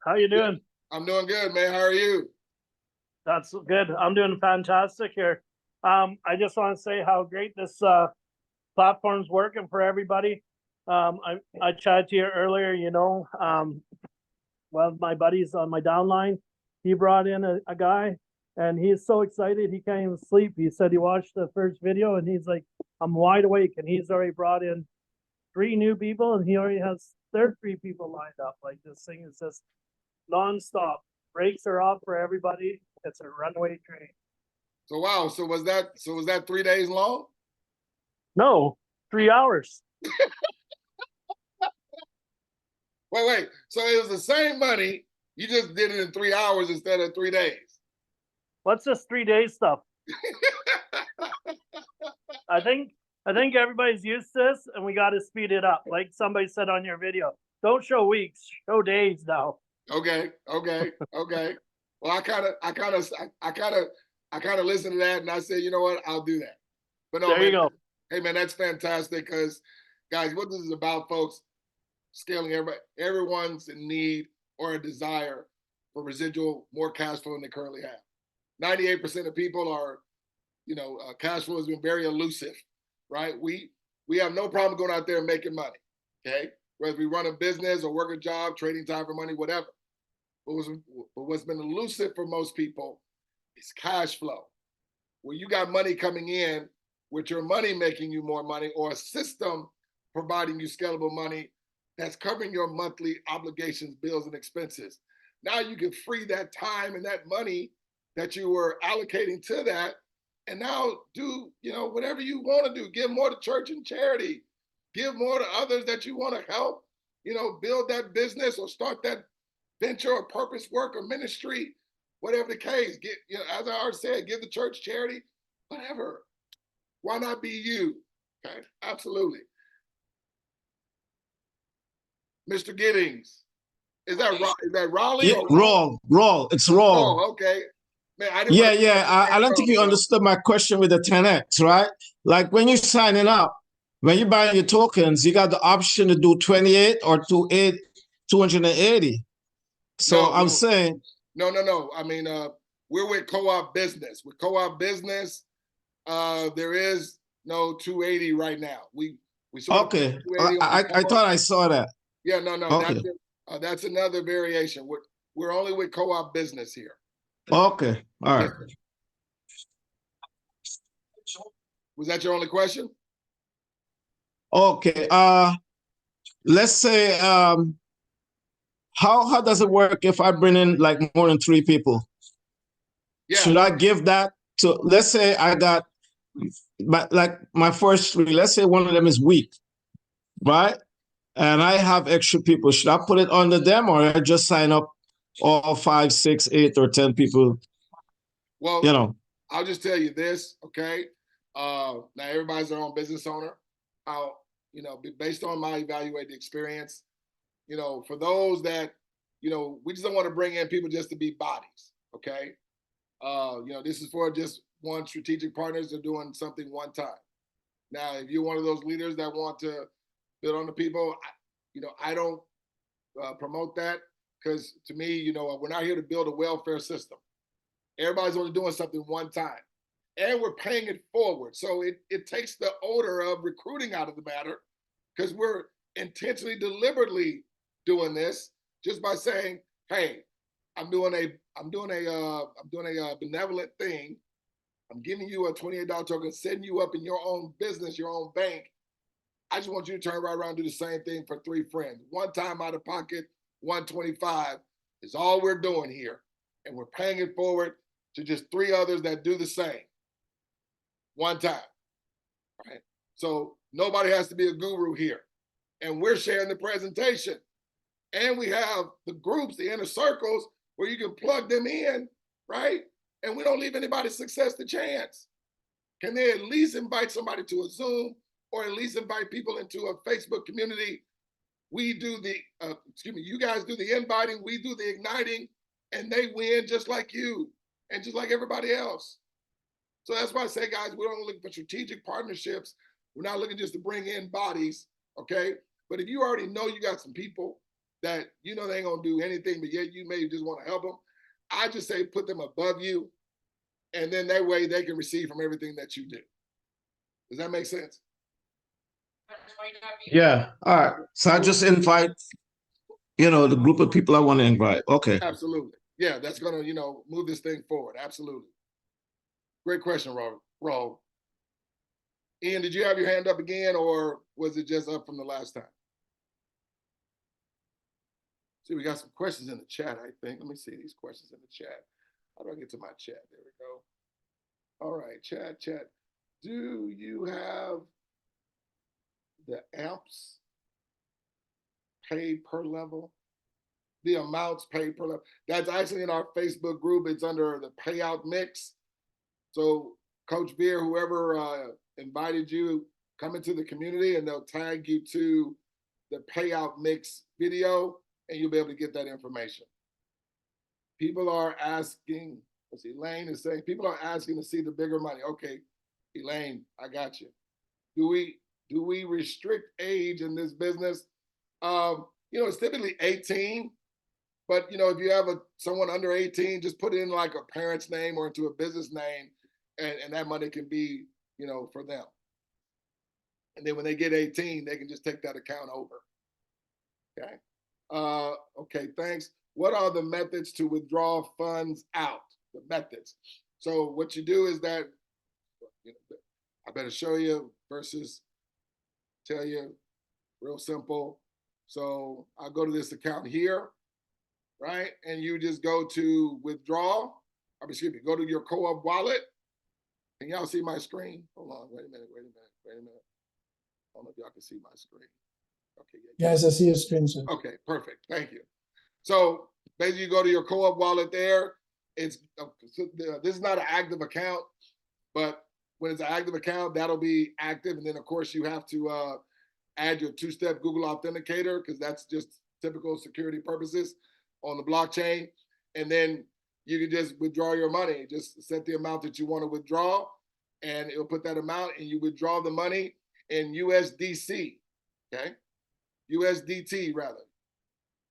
How you doing? I'm doing good, man. How are you? That's good. I'm doing fantastic here. I just want to say how great this platform's working for everybody. I chatted to you earlier, you know, one of my buddies on my downline, he brought in a guy, and he's so excited he can't even sleep. He said he watched the first video and he's like, I'm wide awake, and he's already brought in 3 new people, and he already has 3 people lined up. Like, this thing is just nonstop. Brakes are off for everybody. It's a runaway train. So wow, so was that 3 days long? No, 3 hours. Wait. So it was the same money. You just did it in 3 hours instead of 3 days. What's this 3 day stuff? I think everybody's used to this, and we got to speed it up. Like somebody said on your video, don't show weeks, show days now. Okay. Well, I kind of listened to that, and I said, you know what, I'll do that. But no, there man, you go. Hey man, that's fantastic. Because guys, what this is about, folks, scaling everyone's in need or a desire for residual more cash flow than they currently have. 98% of people are, cash flow has been very elusive, right? We have no problem going out there and making money, okay? Whether we run a business or work a job, trading time for money, whatever. But what's been elusive for most people is cash flow, where you got money coming in with your money making you more money, or a system providing you scalable money that's covering your monthly obligations, bills, and expenses. Now you can free that time and that money that you were allocating to that, and now do, whatever you want to do. Give more to church and charity. Give more to others that you want to help, build that business or start that venture or purpose work or ministry, whatever the case. Get, as I already said, give the church, charity, whatever. Why not be you? Okay, absolutely. Mr. Giddings, is that Raleigh? Yeah, or roll. It's roll. Oh, okay. Man, I didn't. Yeah. I don't think you understood my question with the 10x, right? Like when you're signing up, when you're buying your tokens, you got the option to do 28 or 280. So I'm saying. No. I mean, we're with Co-op Business. With Co-op Business, there is no 280 right now. We okay. I thought I saw that. Yeah, no. Okay. That's another variation. We're only with Co-op Business here. Okay. All right. Was that your only question? Okay. Let's say how does it work if I bring in like more than 3 people? Yeah. Should I give that to, let's say I got my first 3, let's say one of them is weak, right? And I have extra people. Should I put it under them, or I just sign up all 5, 6, 8, or 10 people? Well, I'll just tell you this, okay? Now everybody's their own business owner. I'll, based on my evaluated experience, for those that, we just don't want to bring in people just to be bodies, okay? This is for just one strategic partners that are doing something one time. Now, if you're one of those leaders that want to build on the people, I don't promote that, because to me, we're not here to build a welfare system. Everybody's only doing something one time, and we're paying it forward. So it takes the odor of recruiting out of the matter, because we're intentionally, deliberately doing this just by saying, hey, I'm doing a benevolent thing. I'm giving you a $28 token, setting you up in your own business, your own bank. I just want you to turn right around and do the same thing for 3 friends. One time out of pocket, $125 is all we're doing here. And we're paying it forward to just 3 others that do the same. One time. All right? So nobody has to be a guru here. And we're sharing the presentation. And we have the groups, the inner circles, where you can plug them in, right? And we don't leave anybody's success to chance. Can they at least invite somebody to a Zoom, or at least invite people into a Facebook community? We do the, you guys do the inviting, we do the igniting, and they win just like you and just like everybody else. So that's why I say, guys, we're only looking for strategic partnerships. We're not looking just to bring in bodies, okay? But if you already know you got some people that they ain't gonna do anything, but yet you may just want to help them, I just say put them above you, and then that way they can receive from everything that you do. Does that make sense? Yeah. All right. So I just invite, the group of people I want to invite. Okay. Absolutely. Yeah, that's gonna, move this thing forward. Absolutely. Great question, Ro. Ian, did you have your hand up again, or was it just up from the last time? See, we got some questions in the chat, I think. Let me see these questions in the chat. How do I get to my chat? There we go. All right, chat. Do you have the amps paid per level? the amounts paid per. That's actually in our Facebook group. It's under the payout mix. So Coach Veer, whoever invited you, come into the community and they'll tag you to the payout mix video and you'll be able to get that information. People are asking, let's see, Elaine is saying, people are asking to see the bigger money. Okay, Elaine, I got you. Do we restrict age in this business? It's typically 18, but if you have someone under 18, just put in like a parent's name or into a business name, and that money can be, for them. And then when they get 18, they can just take that account over. Okay. Okay, thanks. What are the methods to withdraw funds out? The methods. So what you do is that, I better show you versus tell you, real simple. So I'll go to this account here, right? And you just go to withdraw, go to your co-op wallet. Can y'all see my screen? Hold on, wait a minute. I don't know if y'all can see my screen. Okay. Yes, I see your screen, sir. Okay, perfect, thank you. So basically you go to your co-op wallet there. This is not an active account, but when it's an active account, that'll be active. And then of course you have to add your two-step Google Authenticator because that's just typical security purposes on the blockchain. And then you can just withdraw your money. Just set the amount that you want to withdraw and it'll put that amount and you withdraw the money in USDC, okay? USDT rather.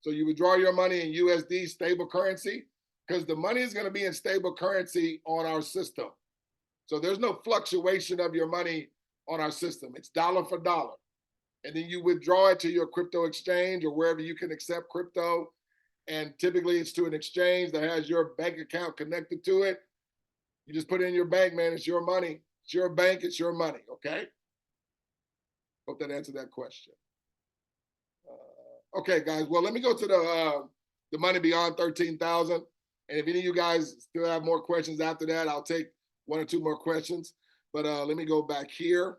So you withdraw your money in USD stable currency because the money is going to be in stable currency on our system. So there's no fluctuation of your money on our system. It's dollar for dollar. And then you withdraw it to your crypto exchange or wherever you can accept crypto. And typically it's to an exchange that has your bank account connected to it. You just put it in your bank, man. It's your money. It's your bank. It's your money. Okay. Hope that answered that question. Okay, guys. Well, let me go to the money beyond 13,000. And if any of you guys still have more questions after that, I'll take one or two more questions. But let me go back here.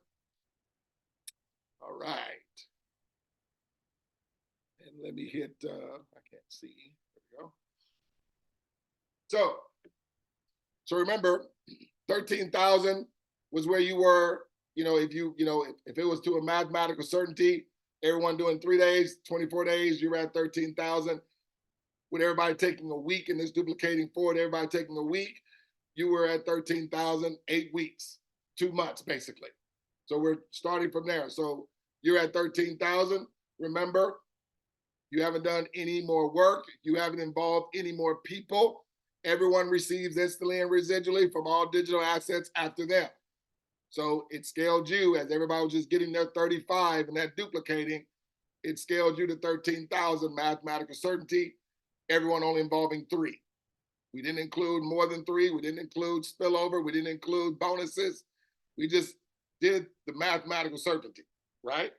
All right. And let me hit, I can't see. There we go. So remember, 13,000 was where you were, if it was to a mathematical certainty, everyone doing 3 days, 24 days, you're at 13,000. With everybody taking a week and this duplicating forward, everybody taking a week, you were at 13,000, 8 weeks, 2 months, basically. So we're starting from there. So you're at 13,000. Remember, you haven't done any more work. You haven't involved any more people. Everyone receives instantly and residually from all digital assets after them. So it scaled you as everybody was just getting their 35 and that duplicating, it scaled you to 13,000 mathematical certainty, everyone only involving 3. We didn't include more than 3. We didn't include spillover. We didn't include bonuses. We just did the mathematical certainty, right?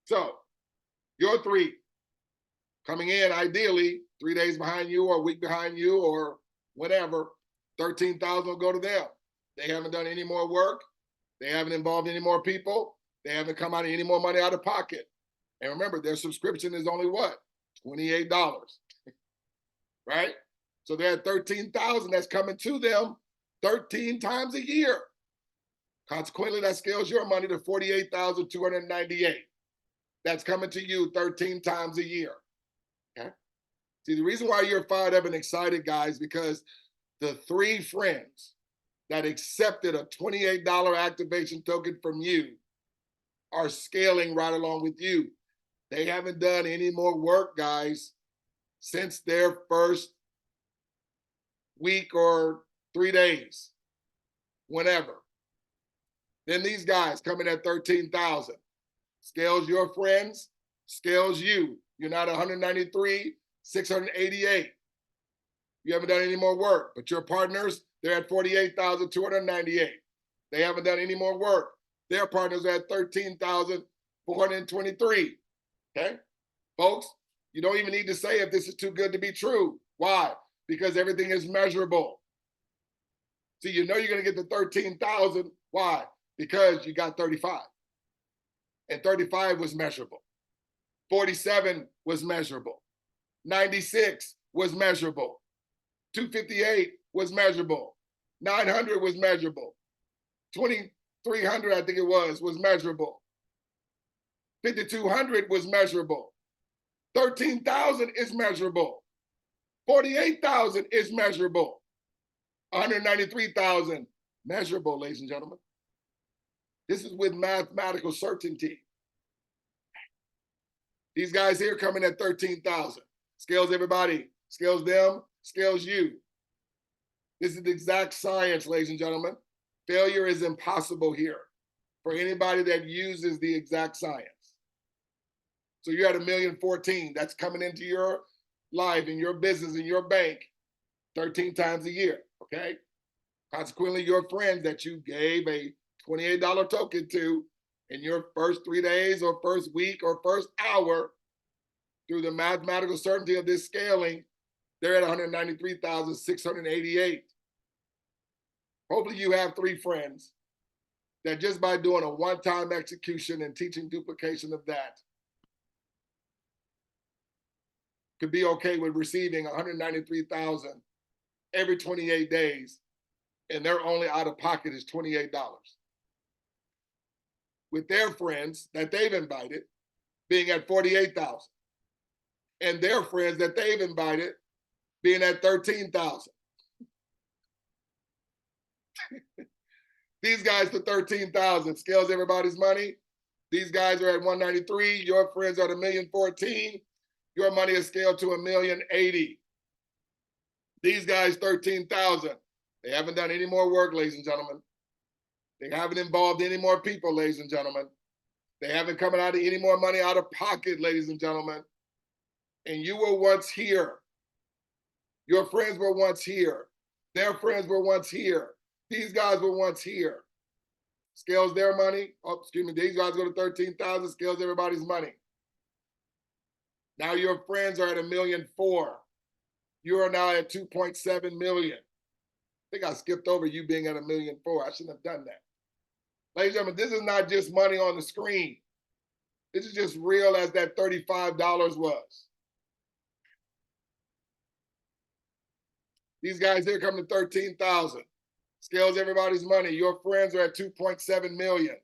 So your 3 coming in ideally 3 days behind you or a week behind you or whatever, 13,000 will go to them. They haven't done any more work. They haven't involved any more people. They haven't come out any more money out of pocket. And remember, their subscription is only what? $28, right? So they're at 13,000 that's coming to them 13 times a year. Consequently, that scales your money to 48,298. That's coming to you 13 times a year. Okay. See, the reason why you're fired up and excited, guys, because the 3 friends that accepted a $28 activation token from you are scaling right along with you. They haven't done any more work, guys, since their first week or 3 days, whenever. Then these guys coming at 13,000. Scales your friends, scales you. You're not 193, 688. You haven't done any more work, but your partners, they're at 48,298. They haven't done any more work. Their partners are at 13,423. Okay? Folks, you don't even need to say if this is too good to be true. Why? Because everything is measurable. See, you know you're going to get the 13,000. Why? Because you got 35. And 35 was measurable. 47 was measurable. 96 was measurable. 258 was measurable. 900 was measurable. 2300, I think it was measurable. 5200 was measurable. 13,000 is measurable. 48,000 is measurable. 193,000 measurable, ladies and gentlemen. This is with mathematical certainty. These guys here coming at 13,000. Scales everybody, scales them, scales you. This is the exact science, ladies and gentlemen. Failure is impossible here for anybody that uses the exact science. So you're at 1,014,000. That's coming into your life, in your business, in your bank, 13 times a year, okay? Consequently, your friends that you gave a $28 token to in your first 3 days or first week or first hour, through the mathematical certainty of this scaling, they're at 193,688. Hopefully you have 3 friends that just by doing a one-time execution and teaching duplication of that could be okay with receiving 193,000 every 28 days, and their only out of pocket is $28. With their friends that they've invited being at 48,000, and their friends that they've invited being at 13,000. These guys for 13,000 scales everybody's money. These guys are at 193. Your friends are at 1,014,000. Your money is scaled to 1,080,000. These guys 13,000. They haven't done any more work, ladies and gentlemen. They haven't involved any more people, ladies and gentlemen. They haven't come out of any more money out of pocket, ladies and gentlemen. And you were once here. Your friends were once here. Their friends were once here. These guys were once here. Scales their money. Oh, excuse me. These guys go to 13,000. Scales everybody's money. Now your friends are at 1,000,004. You are now at 2.7 million. I think I skipped over you being at 1,000,004. I shouldn't have done that. Ladies and gentlemen, this is not just money on the screen. This is just real as that $35 was. These guys here come to 13,000. Scales everybody's money. Your friends are at 2.7 million.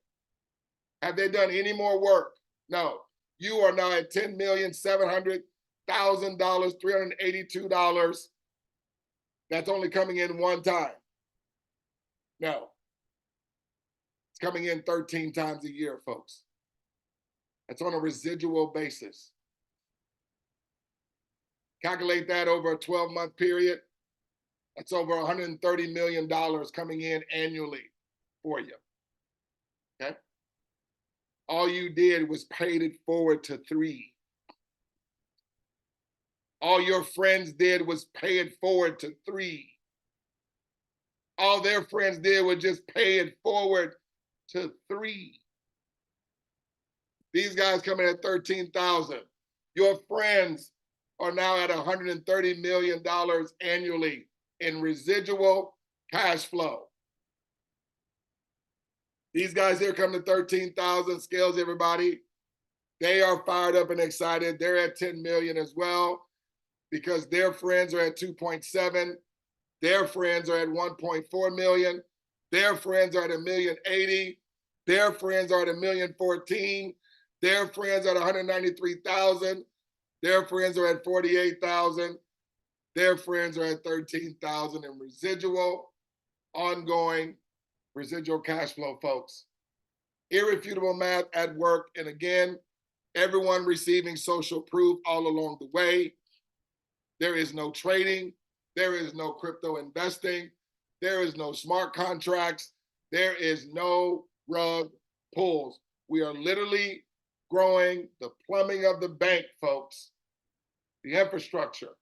Have they done any more work? No. You are now at $10,700,000, $382. That's only coming in one time. No. It's coming in 13 times a year, folks. That's on a residual basis. Calculate that over a 12-month period. That's over $130 million coming in annually for you, okay? All you did was paid it forward to 3. All your friends did was pay it forward to 3. All their friends did was just pay it forward to 3. These guys coming at 13,000. Your friends are now at $130 million annually in residual cash flow. These guys here come to 13,000, scales everybody. They are fired up and excited. They're at 10 million as well because their friends are at 2.7. Their friends are at 1.4 million. Their friends are at 1,080,000. Their friends are at 1,014,000. Their friends are at 193,000. Their friends are at 48,000. Their friends are at 13,000 in residual, ongoing residual cash flow, folks. Irrefutable math at work. And again, everyone receiving social proof all along the way. There is no trading. There is no crypto investing. There is no smart contracts. There is no rug pulls. We are literally growing the plumbing of the bank, folks. The infrastructure.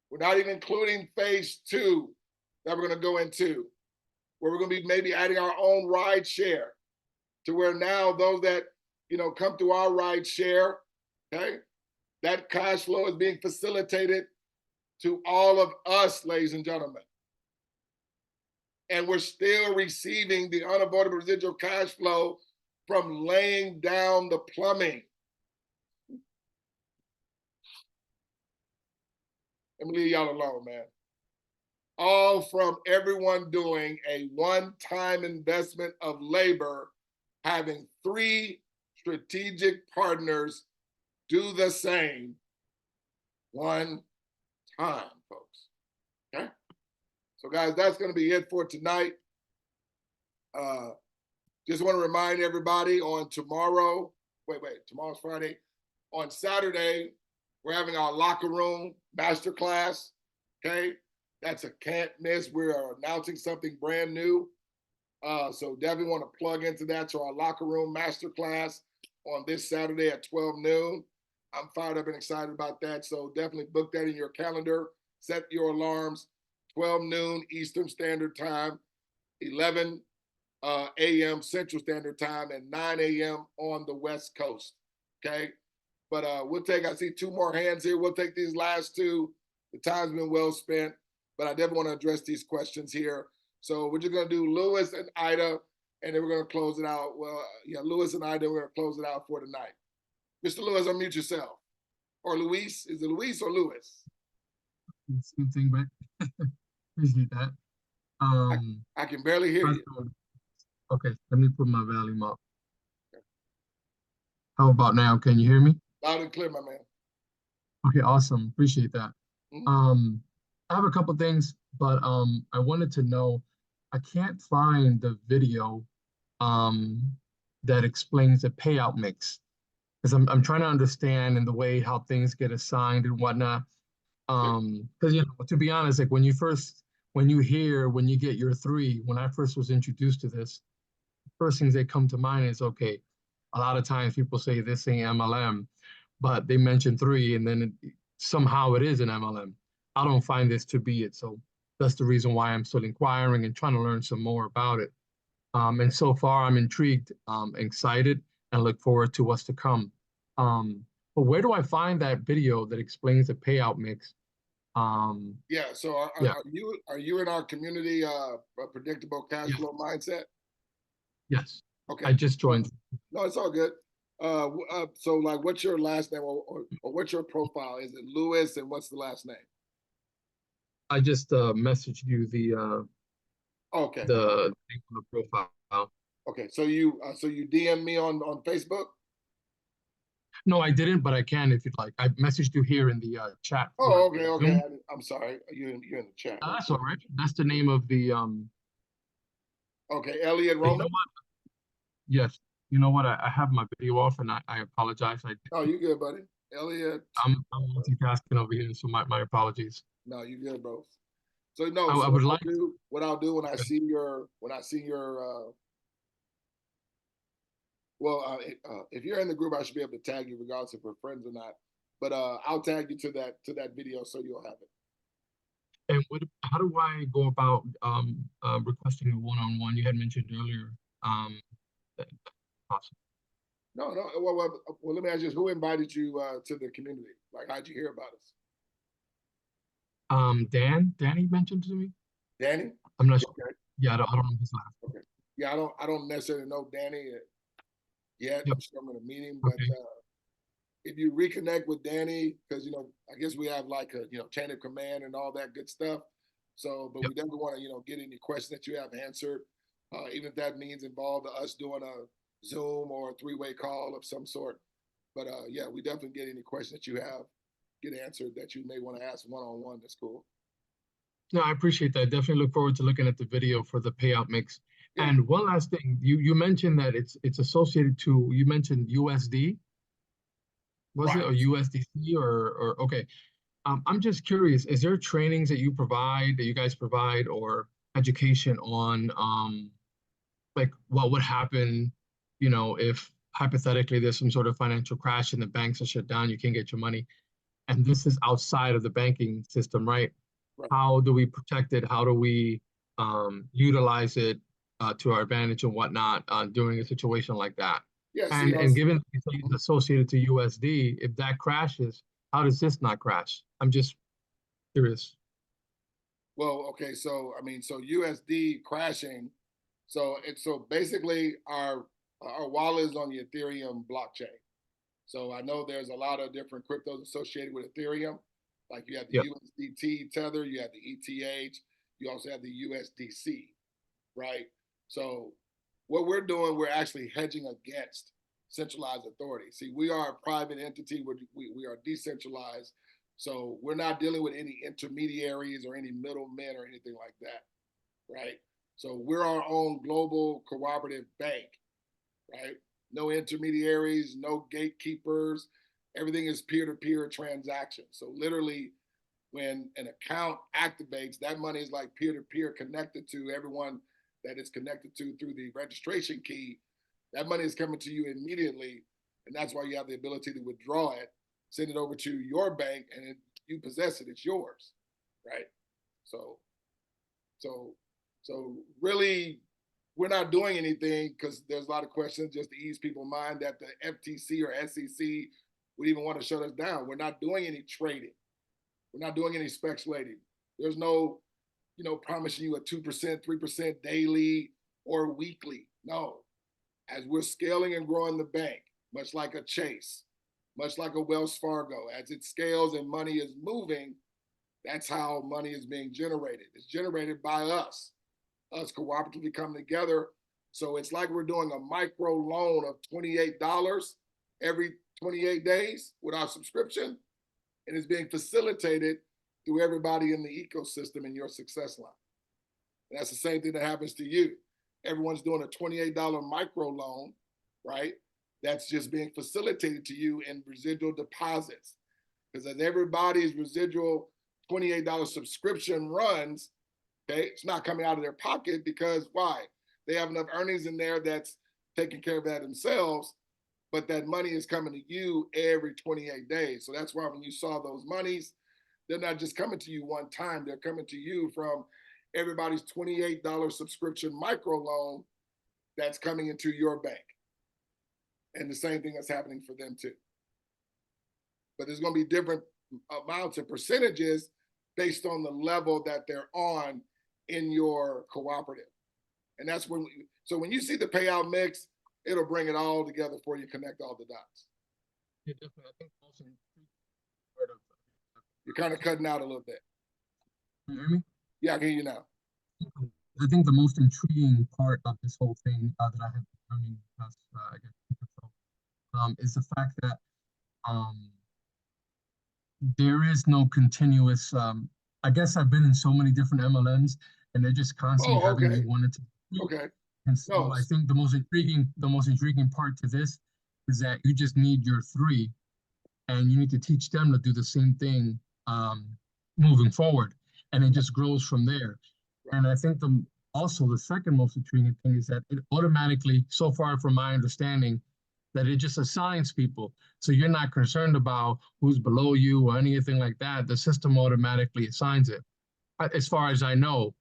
We're not even including phase 2 that we're going to go into, where we're going to be maybe adding our own ride share to where now those that, come through our ride share, okay, that cash flow is being facilitated to all of us, ladies and gentlemen. And we're still receiving the unavoidable residual cash flow from laying down the plumbing. Let me leave y'all alone, man. All from everyone doing a one-time investment of labor, having 3 strategic partners do the same one time, folks. Okay? So guys, that's going to be it for tonight. Just want to remind everybody on tomorrow, tomorrow's Friday. On Saturday, we're having our locker room masterclass. Okay? That's a can't miss. We are announcing something brand new. So definitely want to plug into that. So our locker room masterclass on this Saturday at 12 noon. I'm fired up and excited about that. So definitely book that in your calendar. Set your alarms. 12 noon Eastern Standard Time, 11 a.m. Central Standard Time, and 9 a.m. on the West Coast. Okay? But I see 2 more hands here. We'll take these last 2. The time's been well spent, but I definitely want to address these questions here. So we're just going to do Lewis and Ida, and then we're going to close it out. Well, yeah, Lewis and Ida, we're going to close it out for tonight. Mr. Lewis, unmute yourself. Or Luis. Is it Luis or Lewis? Same thing, but appreciate that. I can barely hear you. Okay, let me put my volume up. How about now? Can you hear me? Loud and clear, my man. Okay, awesome. Appreciate that. I have a couple things, but I wanted to know, I can't find the video that explains the payout mix, because I'm trying to understand in the way how things get assigned and whatnot. Because to be honest, like when you get your 3, when I first was introduced to this, first things that come to mind is, okay, a lot of times people say this ain't MLM, but they mention 3 and then somehow it is an MLM. I don't find this to be it. So that's the reason why I'm still inquiring and trying to learn some more about it. And so far I'm intrigued, excited, and look forward to what's to come. But where do I find that video that explains the payout mix? Yeah, so are you in our community a predictable cash flow mindset? Yes. Okay. I just joined. No, it's all good. So like, what's your last name or what's your profile? Is it Lewis, and what's the last name? I just messaged you the the link on the profile. Okay, so you DM me on Facebook? No, I didn't, but I can if you'd like. I messaged you here in the chat. Oh, okay. I'm sorry. You're in the chat. That's all right. That's the name of the Okay, Elliot Roman. You know what? Yes. You know what? I have my video off, and I apologize. Oh, you good, buddy. Elliot. I'm multitasking over here, so my apologies. No, you good, bro. So no, I would like what I'll do when I see your if you're in the group, I should be able to tag you regardless if we're friends or not. But I'll tag you to that video so you'll have it. And how do I go about requesting a one-on-one? You had mentioned earlier. Possible. No. Well, let me ask you this: who invited you to the community? Like, how'd you hear about us? Danny mentioned to me. Danny? I'm not sure. Okay. Yeah, I don't know his last. Okay. Yeah, I don't necessarily know Danny yet. Yep. I'm sure I'm gonna meet him, but if you reconnect with Danny, because I guess we have like a chain of command and all that good stuff. So, but we definitely want to get any questions that you have answered, even if that means involved us doing a Zoom or a 3-way call of some sort. But yeah, we definitely get any questions that you have get answered that you may want to ask one-on-one. That's cool. No, I appreciate that. Definitely look forward to looking at the video for the payout mix. Yeah. And one last thing, you mentioned that it's associated to, you mentioned USD, was it, or USDC or okay. I'm just curious, is there trainings that you guys provide, or education on like what would happen, if hypothetically there's some sort of financial crash and the banks are shut down, you can't get your money, and this is outside of the banking system, right? How do we protect it? How do we utilize it to our advantage and whatnot during a situation like that? Yes, and given it's associated to USD, if that crashes, how does this not crash? I'm just curious. Well, okay, so so USD crashing, so basically our wallet is on the Ethereum blockchain. So I know there's a lot of different cryptos associated with Ethereum. Like you have the USDT tether, you have the ETH, you also have the USDC, right? So what we're doing, we're actually hedging against centralized authority. See, we are a private entity, we are decentralized. So we're not dealing with any intermediaries or any middlemen or anything like that, right? So we're our own global cooperative bank, right? No intermediaries, no gatekeepers. Everything is peer-to-peer transactions. So literally, when an account activates, that money is like peer-to-peer connected to everyone that is connected to through the registration key. That money is coming to you immediately, and that's why you have the ability to withdraw it, send it over to your bank, and you possess it. It's yours, right? So really, we're not doing anything because there's a lot of questions just to ease people's mind that the FTC or SEC would even want to shut us down. We're not doing any trading. We're not doing any speculating. There's no, promising you a 2%, 3% daily or weekly. No. As we're scaling and growing the bank, much like a Chase, much like a Wells Fargo, as it scales and money is moving, that's how money is being generated. It's generated by us cooperatively coming together. So it's like we're doing a micro loan of $28 every 28 days with our subscription, and it's being facilitated through everybody in the ecosystem in your success line. And that's the same thing that happens to you. Everyone's doing a $28 micro loan, right? That's just being facilitated to you in residual deposits. Because as everybody's residual $28 subscription runs, okay, it's not coming out of their pocket because why? They have enough earnings in there that's taking care of that themselves, but that money is coming to you every 28 days. So that's why when you saw those monies, they're not just coming to you one time, they're coming to you from everybody's $28 subscription micro loan that's coming into your bank. And the same thing that's happening for them too. But there's going to be different amounts and percentages based on the level that they're on in your cooperative. And that's when, so when you see the payout mix, it'll bring it all together for you, connect all the dots. Yeah, definitely. I think also you're kind of cutting out a little bit. Can you hear me? Yeah, I can hear you now. I think the most intriguing part of this whole thing that I have been learning past, I guess, is the fact that there is no continuous. I guess I've been in so many different MLMs, and they're just constantly having me wanted to. Okay. And so I think the most intriguing part to this is that you just need your three, and you need to teach them to do the same thing moving forward, and it just grows from there. And I think also the second most intriguing thing is that it automatically, so far from my understanding, that it just assigns people. So you're not concerned about who's below you or anything like that. The system automatically assigns it. As far as I know,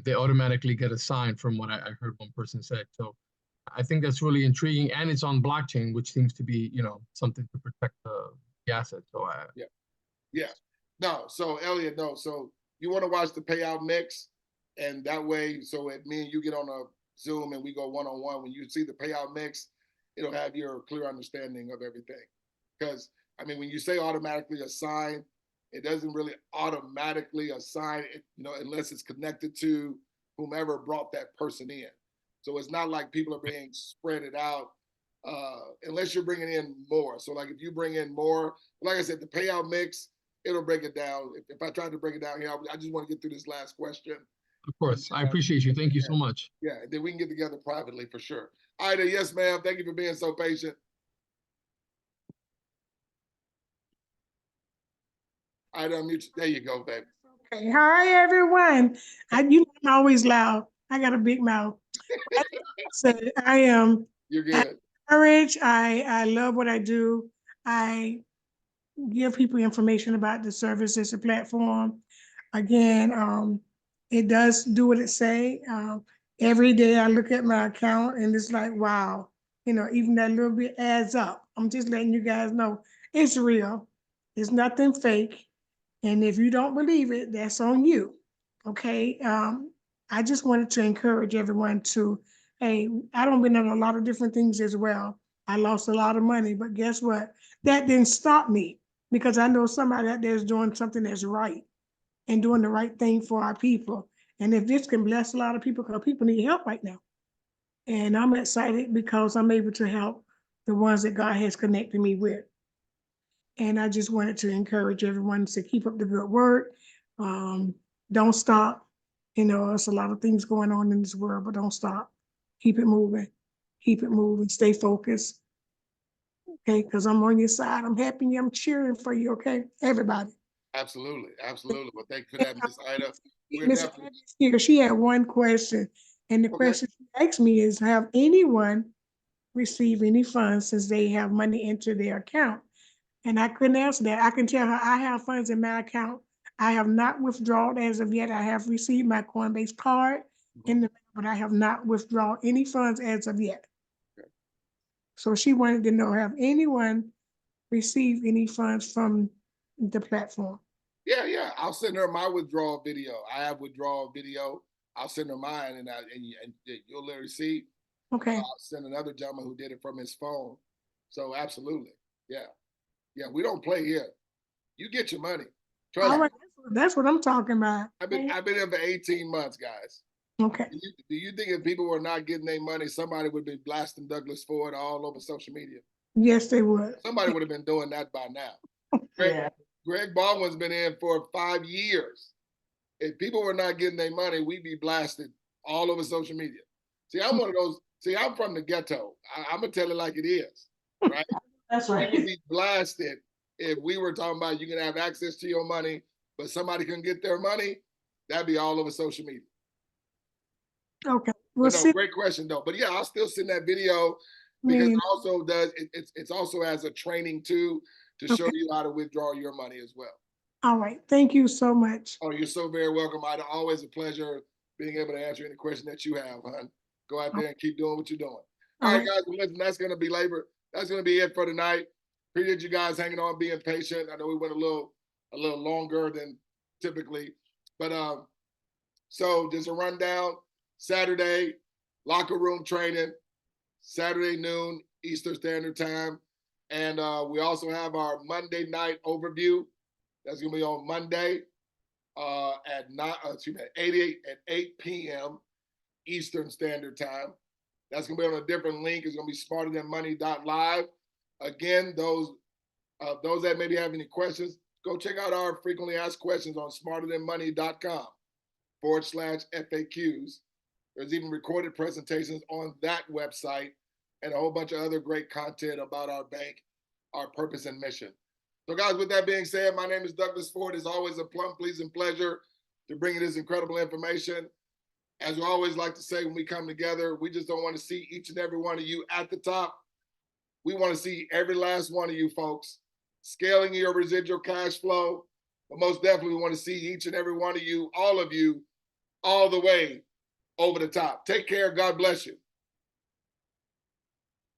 they automatically get assigned from what I heard one person say. So I think that's really intriguing, and it's on blockchain, which seems to be, something to protect the asset. So yeah. No, so Elliot, no. So you want to watch the payout mix, and that way, so if me and you get on a Zoom and we go one-on-one, when you see the payout mix, it'll have your clear understanding of everything. Because, when you say automatically assign, it doesn't really automatically assign it, unless it's connected to whomever brought that person in. So it's not like people are being spread it out unless you're bringing in more. So like if you bring in more, like I said, the payout mix, it'll break it down. If I tried to break it down here, I just want to get through this last question. Of course, I appreciate you. Thank you so much. Yeah, then we can get together privately for sure. Ida, yes, ma'am. Thank you for being so patient. Ida, there you go, baby. Okay. Hi, everyone. I'm always loud. I got a big mouth. So I am. You're good. Encouraged. I love what I do. I give people information about the services, the platform. Again, it does do what it say. Every day I look at my account and it's like, wow, even that little bit adds up. I'm just letting you guys know it's real. It's nothing fake. And if you don't believe it, that's on you. Okay. I just wanted to encourage everyone to, hey, I don't been on a lot of different things as well. I lost a lot of money, but guess what? That didn't stop me. because I know somebody out there is doing something that's right and doing the right thing for our people. And if this can bless a lot of people, because people need help right now. And I'm excited because I'm able to help the ones that God has connected me with. And I just wanted to encourage everyone to keep up the good work. Don't stop. You know, there's a lot of things going on in this world, but don't stop. Keep it moving. Keep it moving. Stay focused. Okay, because I'm on your side. I'm helping you. I'm cheering for you. Okay, everybody. Absolutely, absolutely. Well, thank you for that, Miss Ida. Miss Ida here, she had one question, and the question she asked me is, have anyone received any funds since they have money into their account? And I couldn't answer that. I can tell her I have funds in my account. I have not withdrawn as of yet. I have received my Coinbase card in the mail, but I have not withdrawn any funds as of yet. Okay. So she wanted to know, have anyone received any funds from the platform? Yeah. I'll send her my withdrawal video. I have withdrawal video. I'll send her mine, and you'll literally see. Okay. I'll send another gentleman who did it from his phone. So absolutely, yeah. We don't play here. You get your money. Trust me. That's what I'm talking about. I've been here for 18 months, guys. Okay. Do you think if people were not getting their money, somebody would be blasting Douglas Ford all over social media? Yes, they would. Somebody would have been doing that by now. Greg Baldwin's been in for 5 years. If people were not getting their money, we'd be blasted all over social media. See, I'm one of those. See, I'm from the ghetto. I'm gonna tell it like it is, right? That's right. We would be blasted if we were talking about you can have access to your money, but somebody couldn't get their money. That'd be all over social media. Okay. No, great question though. But yeah, I'll still send that video because it also does. It's also as a training too to show you how to withdraw your money as well. All right. Thank you so much. Oh, you're so very welcome, Ida. Always a pleasure being able to answer any question that you have, hon. Go out there and keep doing what you're doing. All right, guys. Well, listen, that's gonna be That's gonna be it for tonight. Appreciate you guys hanging on, being patient. I know we went a little longer than typically, but so just a rundown. Saturday, locker room training, Saturday noon Eastern Standard Time, and we also have our Monday night overview. That's gonna be on Monday at 8 p.m. Eastern Standard Time. That's gonna be on a different link. It's gonna be smarterthanmoney.live. Again, those that maybe have any questions, go check out our frequently asked questions on smarterthanmoney.com/FAQs. There's even recorded presentations on that website and a whole bunch of other great content about our bank, our purpose and mission. So guys, with that being said, my name is Douglas Ford. It's always a plum pleasing pleasure to bring you this incredible information. As we always like to say when we come together, we just don't want to see each and every one of you at the top. We want to see every last one of you folks scaling your residual cash flow, but most definitely we want to see each and every one of you, all the way over the top. Take care. God bless you.